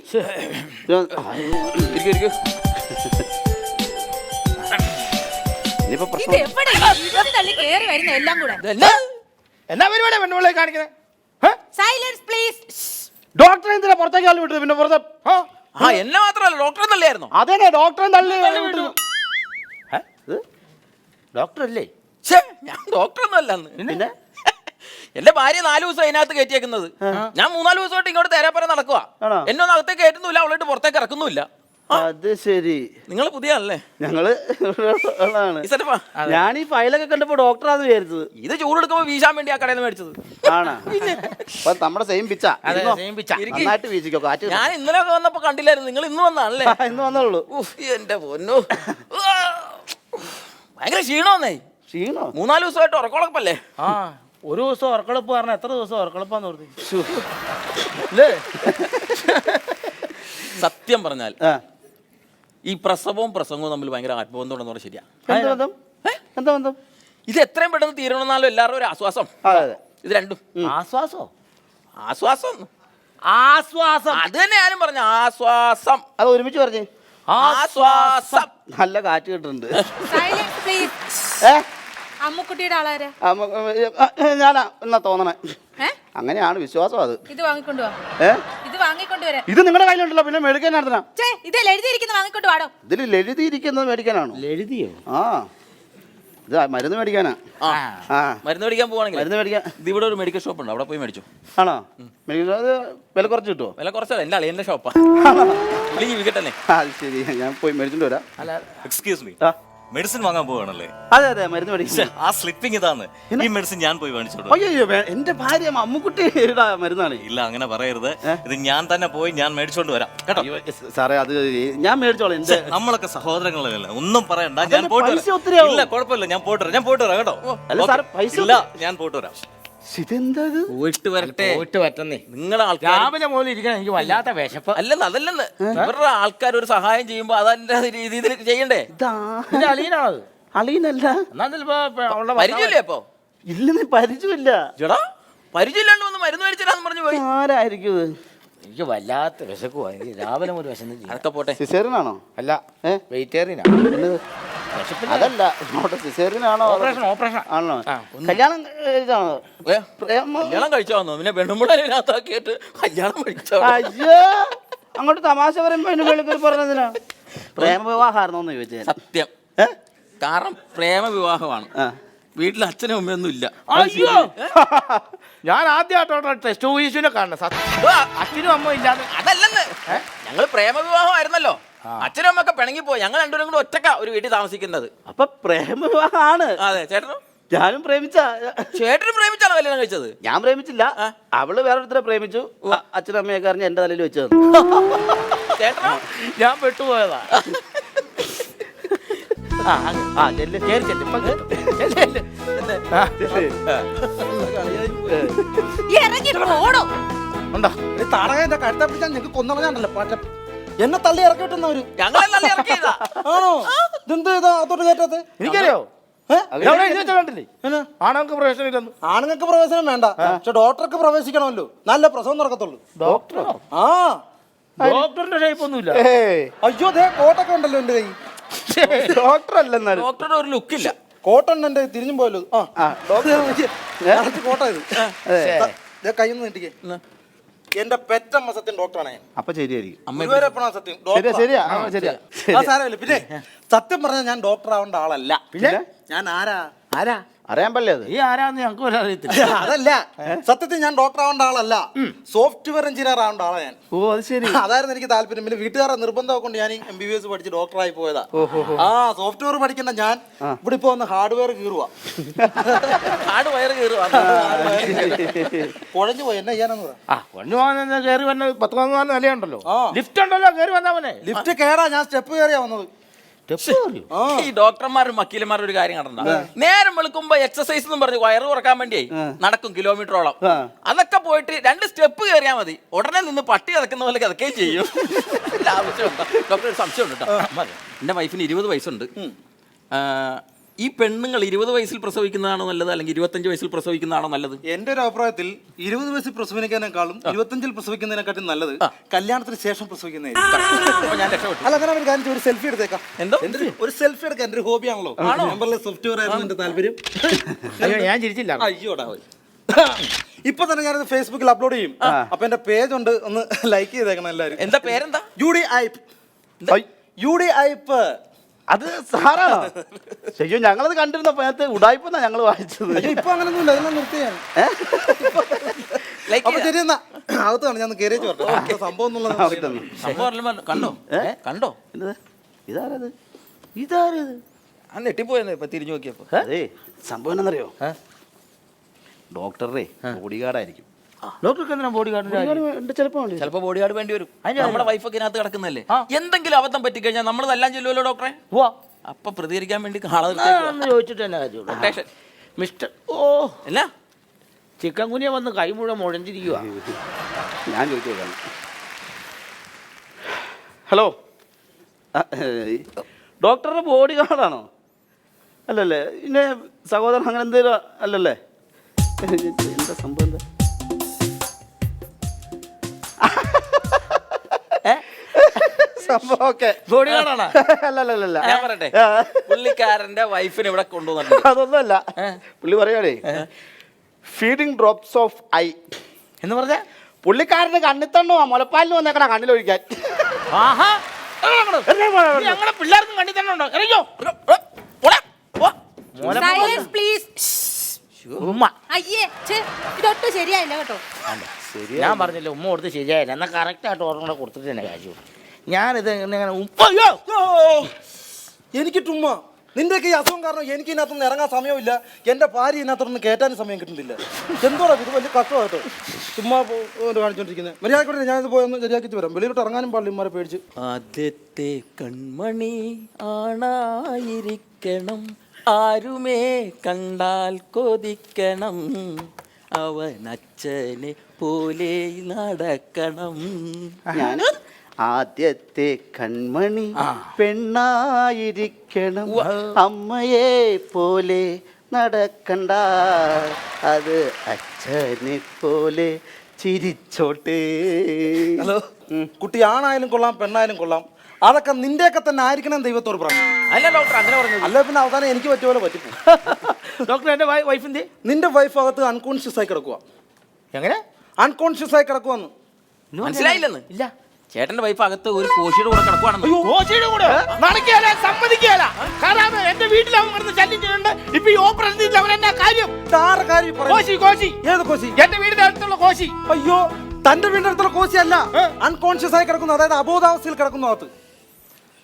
ഇനിയിപ്പോ പ്രശ്നം എന്നാ പരിപാടിയാ പെണ്ണുപിള്ളേ കാണിക്കുന്നത്? Silence please. ഡോക്ടറെ എന്തിനാ പുറത്തേക്ക് ആൾ വിട്ടത്? പിന്നെ പുറത്തെ എന്നെ മാത്രമല്ല, ഡോക്ടറെ തള്ളിയായിരുന്നു. അതെ, ഡോക്ടറെ തള്ളി വിട്ടു. ഡോക്ടർ അല്ലേ? ഞാൻ ഡോക്ടറൊന്നും അല്ലെന്ന്. പിന്നെ എന്റെ ഭാര്യ 4 ദിവസം അതിനകത്ത് കയറ്റിയേക്കുന്നത്. ഞാൻ 3-4 ദിവസമായിട്ട് ഇങ്ങോട്ട് തേരാപ്പര നടക്കുക. എന്നൊന്നും അകത്തേക്ക് കയറ്റുന്നില്ല, അവളായിട്ട് പുറത്തേക്ക് ഇറക്കുന്നില്ല. അത് ശരി. നിങ്ങൾ പുതിയ ആളല്ലേ? ഞങ്ങള് ഞാൻ ഈ ഫയലൊക്കെ കണ്ടപ്പോ ഡോക്ടറാന്ന് വിചാരിച്ചത്. ഇത് ചൂടെടുക്കുമ്പോ വീശാൻ വേണ്ടി ആ കടയിൽ നിന്ന് മേടിച്ചത് ആണോ? അപ്പൊ നമ്മുടെ സെയിം പിച്ച. നന്നായിട്ട് വീശിക്കോ കാറ്റ്. ഞാൻ ഇന്നലെ വന്നപ്പോ കണ്ടില്ലായിരുന്നു. നിങ്ങൾ ഇന്ന് വന്നാണല്ലേ? ഇന്ന് വന്നുള്ളൂ. എന്റെ പൊന്നു, ഭയങ്കര ക്ഷീണോന്നേ. ക്ഷീണോ? 3-4 ദിവസമായിട്ട് ഉറക്കുളപ്പല്ലേ? ആ, ഒരു ദിവസം ഉറക്കളപ്പ് പറഞ്ഞാൽ എത്ര ദിവസം ഉറക്കളപ്പാന്ന് പറഞ്ഞു. സത്യം പറഞ്ഞാൽ ഈ പ്രസവവും പ്രസംഗവും തമ്മിൽ ഭയങ്കര ആത്മബന്ധമുണ്ടെന്ന് പറഞ്ഞാൽ ശരിയാ. എന്താ ബന്ധം? ഇത് എത്രയും പെട്ടെന്ന് തീരണമെന്നാലും എല്ലാവരും ഒരു ആശ്വാസം. ഇത് രണ്ടും ആശ്വാസോ? ആശ്വാസം ആശ്വാസം അത് തന്നെ ഞാനും പറഞ്ഞു. ആശ്വാസം. അത് ഒരുമിച്ച് പറഞ്ഞേ. ആശ്വാസം. നല്ല കാറ്റ് കിട്ടുന്നുണ്ട്. Silence please. അമ്മുക്കുട്ടിയുടെ ആളാരാ? ഞാനാ എന്നാ തോന്നണേ. അങ്ങനെയാണ് വിശ്വാസം. അത് ഇത് വാങ്ങിക്കൊണ്ടുവാ. ഇത് വാങ്ങിക്കൊണ്ടുവരാ. ഇത് നിങ്ങളുടെ കയ്യിലുണ്ടല്ലോ, പിന്നെ മേടിക്കാനാ? ഇതിൽ എഴുതിയിരിക്കുന്നത് വാങ്ങിക്കൊണ്ട് വാടോ. ഇതിൽ എഴുതിയിരിക്കുന്നത് മേടിക്കാനാണോ? എഴുതിയോ? ആ, ഇത് മരുന്ന് മേടിക്കാനാ. മരുന്ന് മേടിക്കാൻ പോവാണെങ്കിൽ മരുന്ന് മേടിക്കാൻ ഇവിടെ ഒരു മെഡിക്കൽ ഷോപ്പ് ഉണ്ട്, അവിടെ പോയി മേടിച്ചു. ആണോ? അത് വില കുറച്ച് കിട്ടുമോ? വില കുറച്ചല്ല, എന്റെ അളിയന്റെ ഷോപ്പാ. വിളിക്കട്ടെ. അത് ശരി, ഞാൻ പോയി മേടിച്ചിട്ട് വരാം. എക്സ്ക്യൂസ് മീ, മെഡിസിൻ വാങ്ങാൻ പോവാണല്ലേ? അതെ അതെ മരുന്ന് മേടിക്കും. ആ സ്ലിപ്പിംഗ് ഇതാണ്. ഈ മെഡിസിൻ ഞാൻ പോയി വാങ്ങിച്ചോളൂ. അയ്യോ എന്റെ ഭാര്യ അമ്മുക്കുട്ടിയുടെ മരുന്നാണ്. ഇല്ല, അങ്ങനെ പറയരുത്. ഇത് ഞാൻ തന്നെ പോയി ഞാൻ മേടിച്ചോണ്ട് വരാം കേട്ടോ. സാറേ അത് ഞാൻ മേടിച്ചോളാം. എന്റെ നമ്മളൊക്കെ സഹോദരങ്ങളല്ലേ, ഒന്നും പറയണ്ട. ഞാൻ പോയിട്ട് പൈസ ഒത്തിരിയാവും. ഇല്ല കുഴപ്പമില്ല, ഞാൻ പോയിട്ട് വരാം കേട്ടോ. അല്ല സാറേ, പൈസ ഇല്ല, ഞാൻ പോയിട്ട് വരാം. ഇതെന്താ പോയിട്ട് വരട്ടെ, പോയിട്ട് പറ്റുന്നേ. നിങ്ങളെ ആൾക്കാർ രാവിലെ മുതൽ ഇരിക്കണം, എനിക്ക് വല്ലാത്ത വിശപ്പ്. അതല്ലെന്ന് ഇവരുടെ ആൾക്കാർ ഒരു സഹായം ചെയ്യുമ്പോ അതിന്റെ രീതിയിൽ ചെയ്യണ്ടേ? നിന്റെ അളിയനാണത്? അളീനല്ല. എന്നാ ചിലപ്പോ അവളുടെ പരിചയമില്ലേ അപ്പൊ? ഇല്ലെന്ന് പരിചയമില്ല. ചേടാ, പരിചയമില്ലാണ്ട് വന്ന് മരുന്ന് മേടിച്ചിട്ടാന്ന് പറഞ്ഞു പോയി. ആരായിരിക്കും ഇത്? എനിക്ക് വല്ലാത്ത വിശക്കുവാ. എനിക്ക് രാവിലെ മുതൽ വിശന്ന്. അതൊക്കെ പോട്ടെ. സിസേറിനാണോ? അല്ല, വെജിറ്റേറിയനാ. അതല്ല, സിസേറിനാണോ? ഓപ്പറേഷൻ ആണോ? കല്യാണം കഴിച്ചാണോ? കല്യാണം കഴിച്ചോ? പിന്നെ പെണ്ണുമ്പിള്ളേനകത്താക്കിയിട്ട് കല്യാണം കഴിച്ചോ? അയ്യോ, അങ്ങോട്ട് തമാശ പറയുമ്പോ എന്റെ വെളിക്കൽ പറഞ്ഞതിനാ പ്രേമവിവാഹമായിരുന്നോന്ന് ചോദിച്ചത്. സത്യം. കാരണം പ്രേമ വിവാഹമാണ്. വീട്ടിൽ അച്ഛനും അമ്മയൊന്നും ഇല്ല. അയ്യോ, ഞാൻ ആദ്യമായിട്ടോട്ടെ ടെസ്റ്റ് ഓഫീസിനെ കാണണം. അച്ഛനും അമ്മ ഇല്ലാതെ. അതല്ലെന്ന്, ഞങ്ങൾ പ്രേമ വിവാഹമായിരുന്നല്ലോ. അച്ഛനും അമ്മയൊക്കെ പിണങ്ങിപ്പോയി. ഞങ്ങൾ രണ്ടുപേരും കൂടെ ഒറ്റക്കാ ഒരു വീട്ടിൽ താമസിക്കുന്നത്. അപ്പൊ പ്രേമവിവാഹമാണ്. അതെ. ചേട്ടനോ? ഞാനും പ്രേമിച്ച. ചേട്ടനും പ്രേമിച്ചാണോ കല്യാണം കഴിച്ചത്? ഞാൻ പ്രേമിച്ചില്ല, അവള് വേറൊരുത്തരെ പ്രേമിച്ചു. അച്ഛനും അമ്മയൊക്കെ അറിഞ്ഞ് എന്റെ തലയിൽ വെച്ചത്. ചേട്ടനോ? ഞാൻ പെട്ടുപോയതാ. ഇറങ്ങി പോടോ. തടകന്റെ കഴുത്ത പിടിച്ചാൽ നിനക്ക് കൊന്നളഞ്ഞാണ്ടല്ലോ പാറ്റ. എന്നെ തള്ളി ഇറക്കി വിട്ടുന്നവര്. ഞങ്ങളെ നല്ല ഇറക്കിയതാ. ആണോ? ഇതെന്ത് ഇതാ അതോട്ട് കയറ്റത്? എനിക്കറിയോ? കണ്ടില്ലേ ആണുങ്ങൾക്ക് പ്രവേശനം ഇല്ലെന്ന്. ആണുങ്ങൾക്ക് പ്രവേശനം വേണ്ട, പക്ഷെ ഡോക്ടർക്ക് പ്രവേശിക്കണമല്ലോ. നല്ല പ്രസവം നടക്കത്തുള്ളൂ. ഡോക്ടറോ? ആ, ഡോക്ടറിന്റെ ഷേപ്പ് ഒന്നുമില്ല. അയ്യോ ദേ കോട്ടൊക്കെ ഉണ്ടല്ലോ എന്റെ കൈ. ഡോക്ടർ അല്ലെന്നാലും ഡോക്ടറുടെ ഒരു ലുക്കില്ല. കോട്ടുണ്ട് എന്റെ തിരിഞ്ഞും പോയല്ലോ. കോട്ട ഇത് കൈയൊന്ന് നീട്ടിക്കേ. എന്റെ പെറ്റമ്മ സത്യം ഡോക്ടറാണ്. അപ്പൊ ശരിയായിരിക്കും. സത്യം പിന്നെ സത്യം പറഞ്ഞാൽ ഞാൻ ഡോക്ടർ ആവേണ്ട ആളല്ല. പിന്നെ ഞാൻ ആരാ അറിയാൻ പറ്റില്ല. ഈ ആരാന്ന് ഞങ്ങൾക്ക് വരെ അറിയത്തില്ല. അതല്ല, സത്യത്തിൽ ഞാൻ ഡോക്ടർ ആവേണ്ട ആളല്ല, സോഫ്റ്റ്വെയർ എഞ്ചിനീയർ ആവേണ്ട ആളാ ഞാൻ. ഓ അത് ശരി. അതായിരുന്നു എനിക്ക് താല്പര്യം. പിന്നെ വീട്ടുകാരുടെ നിർബന്ധമൊക്കെ കൊണ്ട് ഞാൻ MBBS പഠിച്ച് ഡോക്ടറായി പോയതാ. ആ സോഫ്റ്റ്വെയർ പഠിക്കേണ്ട ഞാൻ ഇവിടെ ഇപ്പൊ വന്ന് ഹാർഡ്വെയർ കീറുവാ. കുഴഞ്ഞു പോയി. എന്നെ ചെയ്യാനെന്ന് പറയാം. കയറി വന്ന 10 നിലയുണ്ടല്ലോ, ലിഫ്റ്റ് ഉണ്ടല്ലോ, കയറി വന്നാ പോലെ. ലിഫ്റ്റ് കേടാ, ഞാൻ സ്റ്റെപ്പ് കയറിയാ വന്നത്. ഈ ഡോക്ടർമാരും വക്കീലന്മാരും ഒരു കാര്യം കണ്ടോ? നേരം വെളുക്കുമ്പോ എക്സസൈസ് എന്ന് പറഞ്ഞ് വയറ് കുറക്കാൻ വേണ്ടിയായി നടക്കും കിലോമീറ്ററോളം. അതൊക്കെ പോയിട്ട് 2 സ്റ്റെപ്പ് കയറിയാൽ മതി, ഉടനെ നിന്ന് പട്ടി കിടക്കുന്ന പോലെ കിടക്കുകയും ചെയ്യും. ആവശ്യമുണ്ടോ? ഡോക്ടർ ഒരു സംശയം ഉണ്ട് കേട്ടോ. എന്റെ വൈഫിന് 20 വയസ്സുണ്ട്. ഈ പെണ്ണുങ്ങൾ 20 വയസ്സിൽ പ്രസവിക്കുന്നതാണോ നല്ലത്, അല്ലെങ്കിൽ 25 വയസ്സിൽ പ്രസവിക്കുന്നതാണോ നല്ലത്? എന്റെ ഒരു അഭിപ്രായത്തിൽ 20 വയസ്സിൽ പ്രസവിക്കുന്നതിനേക്കാളും 25-ൽ പ്രസവിക്കുന്നതിനെക്കാട്ടും നല്ലത് കല്യാണത്തിന് ശേഷം പ്രസവിക്കുന്നതായിരിക്കും. ഞാൻ രക്ഷപ്പെട്ടു. അല്ല, അങ്ങനെ ഒരു കാര്യം, ഒരു സെൽഫി എടുത്തേക്കാം. എന്തോ ഒരു സെൽഫി എടുക്കാൻ എന്റെ ഒരു ഹോബിയാണല്ലോ. സോഫ്റ്റ്വെയർ ആയിരുന്നു എന്റെ താല്പര്യം. ഞാൻ ചിരിച്ചില്ല. അയ്യോടാ, ഇപ്പൊ തന്നെ ഞാനത് ഫേസ്ബുക്കിൽ അപ്ലോഡ് ചെയ്യും. അപ്പൊ എന്റെ പേജ് ഉണ്ട്, ഒന്ന് ലൈക്ക് ചെയ്തേക്കണം എല്ലാവരും. എന്താ പേരെന്താ? UD ഐപ്പ്. അത് സാറാണോ? ശരിയോ, ഞങ്ങളത് കണ്ടിരുന്ന പേരത്ത് ഉടായിപ്പെന്നാ ഞങ്ങൾ വായിച്ചത്. ഇപ്പൊ അങ്ങനൊന്നുമില്ല, അതെല്ലാം നിർത്തിയാണ്. ശരിയെന്നാ അകത്ത് കാണും, ഞാൻ കയറിയേച്ച് പറഞ്ഞു സംഭവം. കണ്ടോ? ഇതാരത്? ഇതാരത്? ആ നെട്ടിപ്പോയെന്ന് ഇപ്പൊ തിരിഞ്ഞു നോക്കിയപ്പോ. അതെ, സംഭവം എന്നറിയോ? ഡോക്ടറെ ബോഡി ഗാർഡായിരിക്കും. ഡോക്ടർക്ക് എന്തിനാ ബോഡി ഗാർഡ്? ചിലപ്പോ ബോഡി ഗാർഡ് വേണ്ടി വരും. നമ്മുടെ വൈഫൊക്കെ ഇതിനകത്ത് കിടക്കുന്നല്ലേ, എന്തെങ്കിലും അബദ്ധം പറ്റിക്കഴിഞ്ഞാൽ നമ്മൾ എല്ലാം ചെല്ലുമല്ലോ ഡോക്ടറെ. അപ്പൊ പ്രതികരിക്കാൻ വേണ്ടി ചോദിച്ചിട്ട് തന്നെ കാര്യം. മിസ്റ്റർ എന്നാ ചിക്കൻ കുനിയ വന്ന് കൈ മുഴുവൻ മുഴഞ്ഞിരിക്കുക. ഞാൻ ചോദിച്ചു. ഹലോ, ഡോക്ടറുടെ ബോഡി ഗാർഡാണോ? അല്ലല്ലേ, പിന്നെ സഹോദരൻ അങ്ങനെ എന്തെങ്കിലും അല്ലല്ലേ? എന്താ സംഭവം? എന്താ സംഭവം? ബോഡി ഗാർഡാണോ? അല്ലല്ല, ഞാൻ പറയട്ടെ, പുള്ളിക്കാരന്റെ വൈഫിനെ ഇവിടെ കൊണ്ടുവന്നിട്ടുണ്ട്. അതൊന്നുമല്ല. പുള്ളി പറയാടേ, ഫീഡിങ് ഡ്രോപ്സ് ഓഫ് ഐ എന്ന് പറഞ്ഞ പുള്ളിക്കാരന് കണ്ണിത്തണ്ണോ മുലപ്പാലിന് വന്നേക്കണ കണ്ണിലൊഴിക്കാൻ. ഞങ്ങളെ പിള്ളേർക്കും കണ്ടി തന്നെ ഉണ്ടോ? Silence please. അയ്യേ, ഇതൊട്ടും ശരിയായില്ല കേട്ടോ. ഞാൻ പറഞ്ഞില്ല, ഉമ്മ കൊടുത്ത് ശരിയായില്ല. എന്നാൽ കറക്റ്റ് ആയിട്ട് ഓർമ്മ കൂടെ കൊടുത്തിട്ട് തന്നെ കാശു. ഞാനിത് ഇങ്ങനെ എനിക്ക് തുമ്മ നിന്റെയൊക്കെ ഈ അസുഖം കാരണം എനിക്ക് ഇതിനകത്തൊന്നും ഇറങ്ങാൻ സമയമില്ല, എന്റെ ഭാര്യ ഇതിനകത്തൊന്നും കയറ്റാനും സമയം കിട്ടുന്നില്ല. എന്തോടാ ഇത് വലിയ കഷ്ടമായിട്ടോ, ചുമ്മാ കാണിച്ചോണ്ടിരിക്കുന്നത്. മര്യാദ ഞാനിത് പോയി ഒന്ന് ശരിയാക്കിട്ട് വരാം. വെളിയിലോട്ട് ഇറങ്ങാനും പാടില്ല ഇമാരെ പേടിച്ച്. ആദ്യത്തെ കൺമണി ആണായിരിക്കണം, ആരുമേ കണ്ടാൽ കൊതിക്കണം, അവൻ അച്ഛനെ പോലെ നടക്കണം. ഞാൻ ആദ്യത്തെ കൺമണി പെണ്ണായിരിക്കണം, അമ്മയെ പോലെ നടക്കണ്ട, അത് അച്ഛനെ പോലെ ചിരിച്ചോട്ടെ. ഹലോ, കുട്ടി ആണായാലും കൊള്ളാം പെണ്ണായാലും കൊള്ളാം, അതൊക്കെ നിന്റെയൊക്കെ തന്നെ ആയിരിക്കണം ദൈവത്തോട് പറഞ്ഞു. അല്ല ഡോക്ടർ അങ്ങനെ പറഞ്ഞത്. അല്ല പിന്നെ അവസാനം എനിക്ക് പറ്റിയ പോലെ പറ്റിപ്പോ. ഡോക്ടർ എന്റെ വൈഫിന്റെ നിന്റെ വൈഫ് അകത്ത് അൺകോൺഷ്യസ് ആയി കിടക്കുക. എങ്ങനെ അൺകോൺഷ്യസ് ആയി കിടക്കുവന്ന് മനസ്സിലായില്ലെന്ന്? ഇല്ല, ചേട്ടന്റെ വൈഫ് അകത്ത് ഒരു കോശിയുടെ കൂടെ കിടക്കുവാണെന്ന്. കോശിയുടെ കൂടെ നടക്കുകയല്ല, സമ്മതിക്കുകയല്ല. കാരണം എന്റെ വീട്ടിൽ അവൻ കിടന്ന് ശല്യം ചെയ്യുന്നുണ്ട്. ഇപ്പൊ ഈ ഓപ്പറേഷൻ ചെയ്തില്ല അവൻ എന്നാ കാര്യം? കോശി കോശി ഏത് കോശി? എന്റെ വീടിന്റെ അടുത്തുള്ള കോശി. അയ്യോ, തന്റെ വീടിന്റെ അടുത്തുള്ള കോശി അല്ല, അൺകോൺഷ്യസ് ആയി കിടക്കുന്നു, അതായത് അബോധാവസ്ഥയിൽ കിടക്കുന്നു അകത്ത്.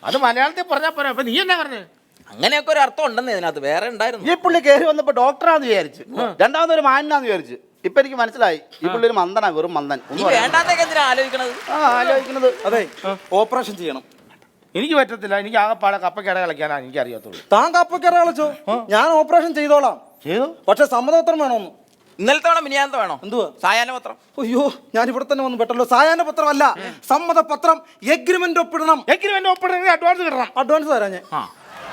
അത് മലയാളത്തിൽ പറഞ്ഞാ പോരാ. അപ്പൊ നീ എന്നാ പറഞ്ഞത്? അങ്ങനെയൊക്കെ ഒരു അർത്ഥം ഉണ്ടെന്ന് ഇതിനകത്ത് വേറെ ഉണ്ടായിരുന്നു. ഈ പുള്ളി കയറി വന്നപ്പോ ഡോക്ടറാന്ന് വിചാരിച്ചു, രണ്ടാമതൊരു മാനാന്ന് വിചാരിച്ചു. ഇപ്പൊ എനിക്ക് മനസ്സിലായി ഈ പുള്ളി ഒരു മന്ദനാ, വെറും മന്ദൻ. നീ വേണ്ടാന്നൊക്കെ എന്തിനാ ആലോചിക്കണത്? ആലോചിക്കുന്നത് അതെ, ഓപ്പറേഷൻ ചെയ്യണം. എനിക്ക് പറ്റത്തില്ല. എനിക്ക് ആകെപ്പാടെ കപ്പക്കട കളിക്കാനാ എനിക്ക് അറിയാത്തുള്ളൂ. താൻ കപ്പക്കറ കളിച്ചോ, ഞാൻ ഓപ്പറേഷൻ ചെയ്തോളാം. പക്ഷെ സമ്മതപത്രം വേണോന്ന്. ഇന്നലത്തെ വേണം മിനിയാന്നത്തെ വേണോ? എന്തുവാ? സായാഹ്ന പത്രം. അയ്യോ, ഞാൻ ഇവിടെ തന്നെ വന്ന് പെട്ടല്ലോ. സായാഹ്ന പത്രം അല്ല, സമ്മതപത്രം. എഗ്രിമെന്റ് ഒപ്പിടണം. എഗ്രിമെന്റ് ഒപ്പിടണമെങ്കിൽ അഡ്വാൻസ് കിട്ടണം. അഡ്വാൻസ് തരാം ഞാൻ.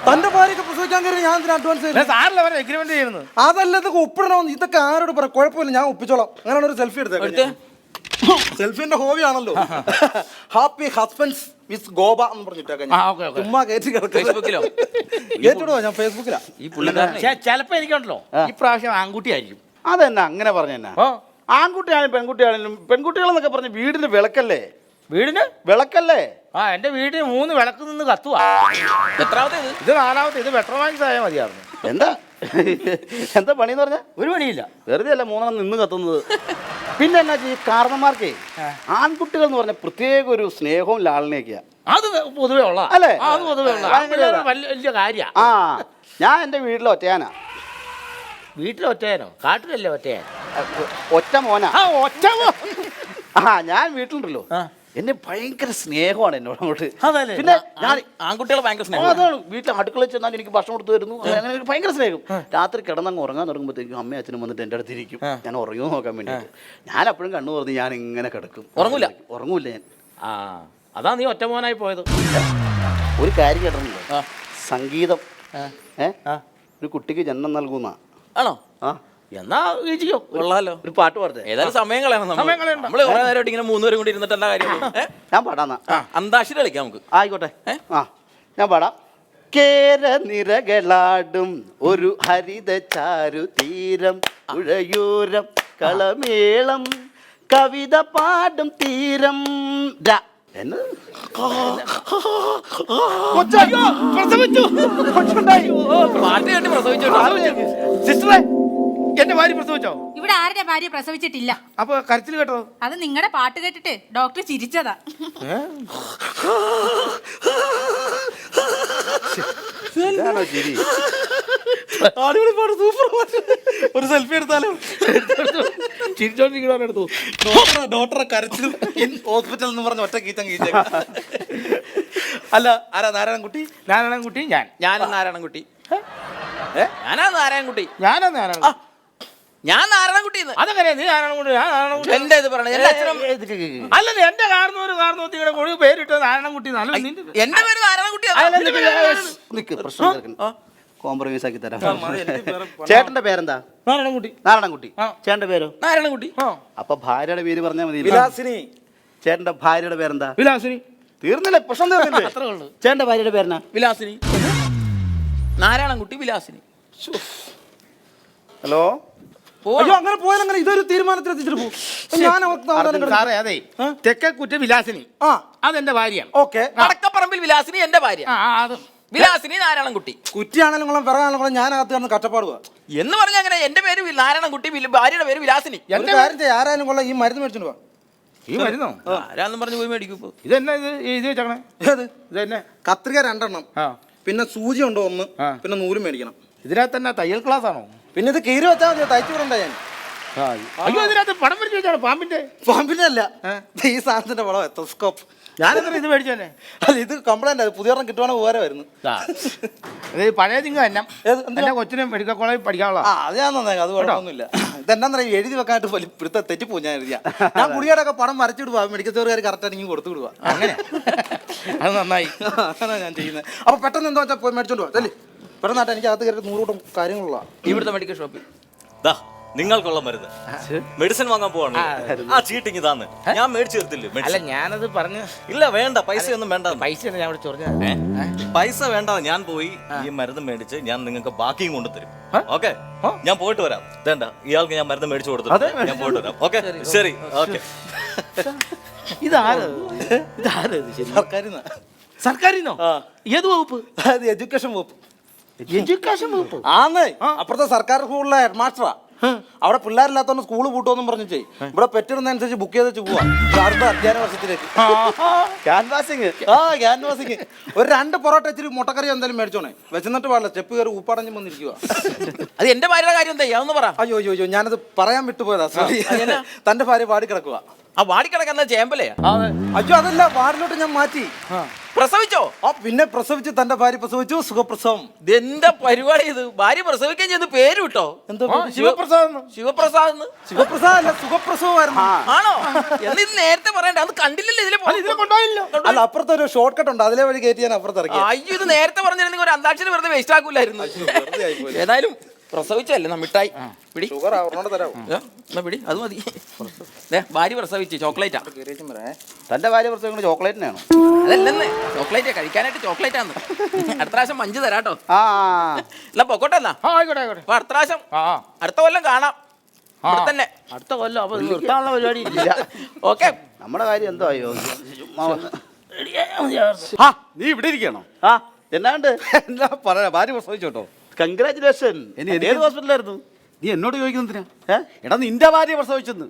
തന്റെ ഭാര്യക്ക് പ്രസവിക്കാൻ കയറി ഞാൻ എന്തിനാ അഡ്വാൻസ് തരുന്നത്? സാറില്ല അവരെ എഗ്രിമെന്റ് ചെയ്യുന്നത്. അതല്ല, ഇതൊക്കെ ഒപ്പിടണമെന്ന്. ഇതൊക്കെ ആരോട് പറ, കുഴപ്പമില്ല, ഞാൻ ഒപ്പിച്ചോളാം. അങ്ങനെ ഒരു സെൽഫി എടുത്തേ. സെൽഫിന്റെ ഹോബിയാണല്ലോ. ഹാപ്പി ഹസ്ബൻഡ്സ് വിത്ത് ഗോപ എന്ന് പറഞ്ഞിട്ടേക്കാം. ചുമ്മാ കയറ്റി ഫേസ്ബുക്കിലോ? കേട്ടിടുവോ? ഞാൻ ഫേസ്ബുക്കിലാ. ഈ പുള്ളിക്കാരൻ ചിലപ്പോ എനിക്കുണ്ടല്ലോ ഇപ്രാവശ്യം ആൺകുട്ടിയായിരിക്കും. അതെന്നാ അങ്ങനെ പറഞ്ഞെന്നാ? ആൺകുട്ടിയാണെങ്കിലും പെൺകുട്ടിയാണെങ്കിലും, പെൺകുട്ടികളെന്നൊക്കെ പറഞ്ഞ് വീടിന് വിളക്കല്ലേ? വീടിന് വിളക്കല്ലേ? എന്റെ വീടിന് 3 വിളക്ക് നിന്ന് കത്തുവാ. എത്രാമത്തെ ഇത് 4ാമത്തെ. ഇത് പെട്രോമാക്സ് ആയാൽ മതിയായിരുന്നു. എന്താ എന്താ പണിന്ന് പറഞ്ഞ? ഒരു പണിയില്ല, വെറുതെ അല്ല 3 നിന്ന് കത്തുന്നത്. പിന്നെ എന്നാ ഈ കാരണന്മാർക്കേ ആൺകുട്ടികൾ എന്ന് പറഞ്ഞ പ്രത്യേക ഒരു സ്നേഹവും ലാളനയൊക്കെയാ. അത് പൊതുവേ ഉള്ള അല്ലേ? അത് പൊതുവേ ഉള്ള വലിയ കാര്യ. ആ, ഞാൻ എൻ്റെ വീട്ടിലെ ഒറ്റയാനാ. വീട്ടിലൊറ്റയാനോ? കാട്ടിലല്ലേ ഒറ്റയാൻ? ഒറ്റ മോനാ. ഒറ്റ. ഞാൻ വീട്ടിലുണ്ടല്ലോ, എന്നെ ഭയങ്കര സ്നേഹമാണ് എന്നോട് അങ്ങോട്ട്. പിന്നെ ഞാൻ ആൺകുട്ടികൾ ഭയങ്കര സ്നേഹം. അതാണ്, വീട്ടിൽ അടുക്കളയിൽ ചെന്നാൽ എനിക്ക് ഭക്ഷണം കൊടുത്തു തരുന്നു. അങ്ങനെ ഒരു ഭയങ്കര സ്നേഹം. രാത്രി കിടന്നങ്ങ് ഉറങ്ങാൻ തുടങ്ങുമ്പോഴത്തേക്കും അമ്മയും അച്ഛനും വന്നിട്ട് എൻ്റെ അടുത്ത് ഇരിക്കും, ഞാൻ ഉറങ്ങുമോ നോക്കാൻ വേണ്ടിയിട്ട്. ഞാൻ അപ്പോഴും കണ്ണു തുറന്ന് ഞാൻ ഇങ്ങനെ കിടക്കും. ഉറങ്ങൂല ഞാൻ. അതാ നീ ഒറ്റ മോനായി പോയത്. ഒരു കാര്യം കേട്ടിട്ടുണ്ടോ? സംഗീതം ഒരു കുട്ടിക്ക് ജന്മം നൽകുന്ന ആണോ? എന്നാ വീഴ്ചയോ കൊള്ളാലോ. ഒരു പാട്ട് പാടത്തെ. ഏതായാലും സമയം കളയണം. നമ്മള് കുറെ നേരമായിട്ട് ഇങ്ങനെ 3 പേരും കൂടി ഇരുന്നിട്ട് എന്താ കാര്യം? ഞാൻ പാടാന്നാ? അന്താക്ഷരി കളിക്കാം നമുക്ക്. ആയിക്കോട്ടെ. ഞാൻ പാടാം. കേര നിരകളാടും ഒരു ഹരിത ചാരു തീരം, ഉഴയൂരം കളമേളം കവിത പാടും തീരം. പാട്ട് കേട്ട് പ്രസവിച്ചോ? സിസ്റ്ററെ, എന്റെ ഭാര്യ പ്രസവിച്ചോ? ഇവിടെ ആരുടെ ഭാര്യ പ്രസവിച്ചിട്ടില്ല. അപ്പൊ കരച്ചിൽ കേട്ടോ? അത് നിങ്ങളുടെ പാട്ട് കേട്ടിട്ട് ഡോക്ടർ ചിരിച്ചതാ. അടിപൊളി പാട്ട്, സൂപ്പർ പാട്ട്. ഒരു സെൽഫി എടുത്താലോ? ചിരിച്ചോണ്ടിരിക്കണോ? ഡോക്ടറെ കരച്ചിൽ ഹോസ്പിറ്റൽ എന്ന് പറഞ്ഞ ഒറ്റ കീച്ചം കീച്ച. അല്ല, ആരാ നാരായണൻകുട്ടി? നാരായണൻകുട്ടി. ഞാനാ നാരായണൻകുട്ടി. ഞാൻ നാരായണൻകുട്ടി. അതെങ്ങനെ നീ നാരായണൻകുട്ടി? എന്റെ ഇത് പറഞ്ഞു. എന്റെ അച്ഛനും അല്ലല്ലേ, എന്റെ കാരണവത്തിയുടെ കൂടി പേരിട്ട് നാരായണൻകുട്ടി. എന്റെ പേര് നാരായണൻകുട്ടി. കോംപ്രമൈസ് ആക്കി തരാം. ചേട്ടന്റെ പേരെന്താ? നാരായണൻകുട്ടി. നാരായണൻകുട്ടി. ചേട്ടന്റെ പേരോ? നാരായണൻകുട്ടി. അപ്പൊ ഭാര്യയുടെ പേര് പറഞ്ഞാൽ മതി. വിലാസിനി. ചേട്ടന്റെ ഭാര്യയുടെ പേരെന്താ? വിലാസിനി. തീർന്നില്ലേ? പ്രശ്നം തീർന്നില്ലേ? അത്രേ ഉള്ളൂ. ചേട്ടന്റെ ഭാര്യയുടെ പേരെന്നാ? വിലാസിനി. നാരായണൻകുട്ടി വിലാസിനി. ഹലോ. അയ്യോ, അങ്ങനെ പോയാലങ്ങനെ ഇതൊരു തീരുമാനത്തിൽ എത്തിച്ചിട്ട് പോകും. സാറേ, അതെ, തെക്കക്കുറ്റ വിലാസിനി അതെന്റെ ഭാര്യയാണ്. ഓക്കെ. വടക്കപ്പറമ്പിൽ വിലാസിനി എന്റെ ഭാര്യ. വിലാസിനി നാരായണൻകുട്ടി. കുറ്റിയാണെങ്കിലും കുളം പിറകാണെങ്കിലും ഞാൻ അകത്ത് കിടന്ന് കഷ്ടപ്പാടുക എന്ന് പറഞ്ഞ അങ്ങനെ. എന്റെ പേര് നാരായണൻകുട്ടി, ഭാര്യയുടെ പേര് വിലാസിനി. എന്റെ കാര്യം ചെയ്യാം, ആരായാലും കൊള്ളാം ഈ മരുന്ന് മേടിച്ചിട്ട് പോവാ. ഈ മരുന്നോ? ആരാന്നും പറഞ്ഞു പോയി മേടിക്കും. ഇതെന്നാ ഇത് വെച്ചേ? ഏത്? ഇതെന്നെ കത്രിക 2 എണ്ണം, പിന്നെ സൂചി ഉണ്ടോ ഒന്ന്, പിന്നെ നൂലും മേടിക്കണം. ഇതിനകത്ത് തന്നെ തയ്യൽ ക്ലാസ് ആണോ? പിന്നെ ഇത് കീറി വെച്ചാൽ മതി, തയ്ച്ചു വിടണ്ട ഞാൻ. അയ്യോ ഇതിനകത്ത് പടം വരച്ച് വെച്ചാണ് പാമ്പിന്റെ. പാമ്പിന്റെ അല്ല, ഈ സാധനത്തിന്റെ പടം എത്തോസ്കോപ്പ്. ഞാനെന്താ ഇത് മേടിച്ചോനെ? അല്ല ഇത് കംപ്ലൈന്റ് അത് പുതിയ കിട്ടുവാണെങ്കിൽ ഉപകാരമായിരുന്നു. പഴയ തിങ്ക എന്നെ കൊച്ചിനെ മെഡിക്കൽ കോളേജിൽ പഠിക്കാനുള്ള. അത് ഞാൻ നന്നായി, അത് കുഴപ്പമൊന്നുമില്ല. ഇതെന്നാ എഴുതി വെക്കാനായിട്ട് പിടുത്ത തെറ്റിപ്പോ ഞാൻ എഴുതിയാ. ഞാൻ കുടിയോടൊക്കെ പടം വരച്ചിടുവാ, മെഡിക്കൽ സ്റ്റോറുകാർ കറക്റ്റ് ആണെങ്കിൽ കൊടുത്തു വിടുവാ. അങ്ങനെ അത് നന്നായി, അങ്ങനെ ഞാൻ ചെയ്യുന്നത്. അപ്പൊ പെട്ടെന്ന് എന്താ വെച്ചാൽ പോയി മേടിച്ചോണ്ട് പോവാ. അല്ലേ പെട്ടെന്നാട്ടെ, എനിക്ക് അകത്ത് കയറി 100 കൂട്ടം കാര്യങ്ങളുള്ള ഇവിടുത്തെ മെഡിക്കൽ ഷോപ്പിൽ നിങ്ങൾക്കുള്ള മരുന്ന് മെഡിസിൻ വാങ്ങാൻ പോവാണ്. ആ ചീട്ടിങ് താന്ന് ഞാൻ മേടിച്ചു തരത്തില്ലേ? അല്ല ഞാനത് പറഞ്ഞു. ഇല്ല വേണ്ട, പൈസയൊന്നും വേണ്ട. പൈസ ഞാൻ ഇവിടെ ചൊറിഞ്ഞ പൈസ വേണ്ട, ഞാൻ പോയി ഈ മരുന്ന് മേടിച്ച് ഞാൻ നിങ്ങൾക്ക് ബാക്കിയും കൊണ്ടുതരും. ഓക്കെ, ഞാൻ പോയിട്ട് വരാം. വേണ്ട, ഇയാൾക്ക് ഞാൻ മരുന്ന് മേടിച്ചു കൊടുത്തു, ഞാൻ പോയിട്ട് വരാം. ഓക്കെ ശരി. ഓക്കെ. ഇതാര് സർക്കാരിന്ന്. സർക്കാരിന്നോ? ഏത് വകുപ്പ്? എഡ്യൂക്കേഷൻ വകുപ്പ്. എഡ്യൂക്കേഷൻ വകുപ്പ് ആന്നേ. അപ്പുറത്തെ സർക്കാർ സ്കൂളിലെ ഹെഡ് മാസ്റ്ററാ. അവിടെ പിള്ളേരില്ലാത്തോണ്ട് സ്കൂള് പൂട്ടുമെന്നും പറഞ്ഞു ചെയ്യും. ഇവിടെ പെറ്റിടുന്നതനുസരിച്ച് ബുക്ക് ചെയ്ത് വെച്ച് പോവാ അടുത്ത അധ്യയന വർഷത്തിലേക്ക്. ക്യാൻവാസിങ്. ക്യാൻവാസിങ്. ഒരു 2 പൊറോട്ട ഇച്ചിരി മുട്ടക്കറി എന്തായാലും മേടിച്ചോണേ. വെച്ചെന്നിട്ട് പാടില്ല, സ്റ്റെപ്പ് കയറി ഉപ്പാടഞ്ഞു വന്നിരിക്കുക. അത് എന്റെ ഭാര്യയുടെ കാര്യം എന്താ? അതൊന്ന് പറ. അയ്യോ അയ്യോ ഞാനത് പറയാൻ വിട്ടുപോയതാ. തന്റെ ഭാര്യ പാടി കിടക്കുക. ആ വാടിക്കിടക്കുന്ന ചേമ്പലേ? അയ്യോ അതല്ല, വാർഡിലോട്ട് ഞാൻ മാറ്റി. പ്രസവിച്ചോ? ആ പിന്നെ പ്രസവിച്ചു, തന്റെ ഭാര്യ പ്രസവിച്ചു. സുഖപ്രസവം. എന്താ പരിപാടി ഇത്? ഭാര്യ പ്രസവിക്കാൻ ചെയ്ത് പേര് വിട്ടോ? എന്താ ശിവപ്രസാദ്? ശിവപ്രസാദ്. ശിവപ്രസാദ് അല്ല, സുഖപ്രസവമായിരുന്നു. ആണോ? എന്നാ ഇത് നേരത്തെ പറയണ്ട. അത് കണ്ടില്ലല്ലോ ഇതിലെ കൊണ്ടുപോയില്ലോ. അല്ല അപ്പുറത്തെ ഒരു ഷോർട്ട് കട്ട് ഉണ്ട്, അതിലെ വഴി കയറ്റി ഞാൻ അപ്പുറത്ത് ഇറക്കി. അയ്യോ ഇത് നേരത്തെ പറഞ്ഞിരുന്നെങ്കിൽ ഒരു അന്താക്ഷരി വെറുതെ വേസ്റ്റ് ആക്കൂലായിരുന്നു. ഏതായാലും പ്രസവിച്ചല്ലേ മിഠായി പിടി. ഷുഗർ അവരോട് തരാമോ? എന്നാ പിടി, അത് മതി. ഭാര്യ പ്രസവിച്ച് ചോക്ലേറ്റാ. തന്റെ ഭാര്യ പ്രസവിക്കുന്ന ചോക്ലേറ്റിനാണോ? അതല്ലെന്ന്, ചോക്ലേറ്റ് കഴിക്കാനായിട്ട് ചോക്ലേറ്റ് ആണ്. അടുത്ത പ്രാവശ്യം 5 തരാട്ടോ. അല്ല പൊക്കോട്ടെ എന്നാ. ആയിക്കോട്ടെ ആയിക്കോട്ടെ. അപ്പൊ അടുത്ത പ്രാവശ്യം അടുത്ത കൊല്ലം കാണാം ഇവിടെ തന്നെ. അടുത്ത കൊല്ലം അപ്പൊ നിർത്താനുള്ള പരിപാടി ഇല്ല. ഓക്കെ, നമ്മുടെ കാര്യം എന്തോ അയ്യോ. നീ ഇവിടെ ഇരിക്കണോ? എന്നാണ്ട് എന്താ പറയാ, ഭാര്യ പ്രസവിച്ചോട്ടോ? കൺഗ്രാറ്റുലേഷൻ. ഏത് ഹോസ്പിറ്റലായിരുന്നു? നീ എന്നോട് ചോദിക്കുന്നതിനാ? എടാ നിന്റെ ഭാര്യ പ്രസവിച്ചെന്ന്.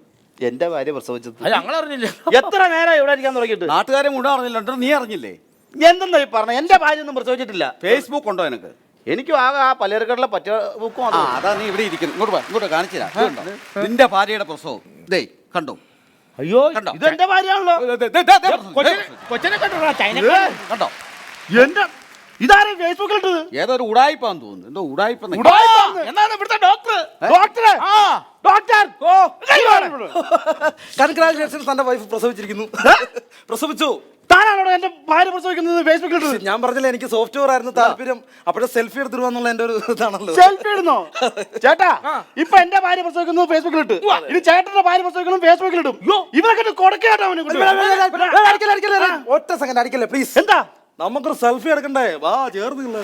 എന്റെ ഭാര്യ പ്രസവിച്ചത് അത് ഞങ്ങൾ അറിഞ്ഞില്ല. എത്ര നേരം ഇവിടെ ഇരിക്കാൻ തുടങ്ങിയിട്ട്? നാട്ടുകാരെ മുഴുവൻ അറിഞ്ഞില്ല, നീ അറിഞ്ഞില്ലേ? എന്തെന്നാ ഈ പറഞ്ഞ? എന്റെ ഭാര്യ ഒന്നും പ്രസവിച്ചിട്ടില്ല. ഫേസ്ബുക്ക് ഉണ്ടോ എനിക്ക്? എനിക്കും ആകെ ആ പലചരക്കടയിലെ പറ്റ ബുക്കും. അതാ നീ ഇവിടെ ഇരിക്കുന്നു. ഇങ്ങോട്ട് കാണിച്ചു തരാം. നിന്റെ ഭാര്യയുടെ പ്രസവം ദേ കണ്ടോ? അയ്യോ കണ്ടോ? ഇത് എന്റെ ഭാര്യയാണല്ലോ. കൊച്ചിനെ കണ്ടോ? ചൈന കണ്ടോ? എന്റെ ഇതാരെ ഫേസ്ബുക്കിൽ ഇട്ടത്? ഏതൊരു ഉടായിപ്പാന്ന് തോന്നുന്നു. എന്തോ ഉടായിപ്പ്. എന്നാണ് ഇവിടുത്തെ ഡോക്ടർ? ഡോക്ടർ കൺഗ്രാറ്റുലേഷൻസ്, തന്റെ വൈഫ് പ്രസവിച്ചിരിക്കുന്നു. പ്രസവിച്ചു. താനാണോ എന്റെ ഭാര്യ പ്രസവിക്കുന്നത് ഫേസ്ബുക്കിൽ ഇട്ടത്? ഞാൻ പറഞ്ഞില്ല, എനിക്ക് സോഫ്റ്റ്വെയർ ആയിരുന്നു താല്പര്യം. അപ്പോഴേ സെൽഫി എടുത്തിരുവാന്നുള്ള എന്റെ ഒരു ഇതാണല്ലോ. സെൽഫി ഇടുന്നോ? ചേട്ടാ ഇപ്പൊ എന്റെ ഭാര്യ പ്രസവിക്കുന്നത് ഫേസ്ബുക്കിൽ ഇട്ട്, ഇനി ചേട്ടന്റെ ഭാര്യ പ്രസവിക്കുന്നത് ഫേസ്ബുക്കിൽ ഇടും. ഇവരൊക്കെ കൊടുക്കേട്ടോ. ഒറ്റ സെക്കൻഡ് അടിക്കല്ലേ പ്ലീസ്. എന്താ? നമുക്കൊരു സെൽഫി എടുക്കണ്ടേ? വാ ചേർന്നില്ല.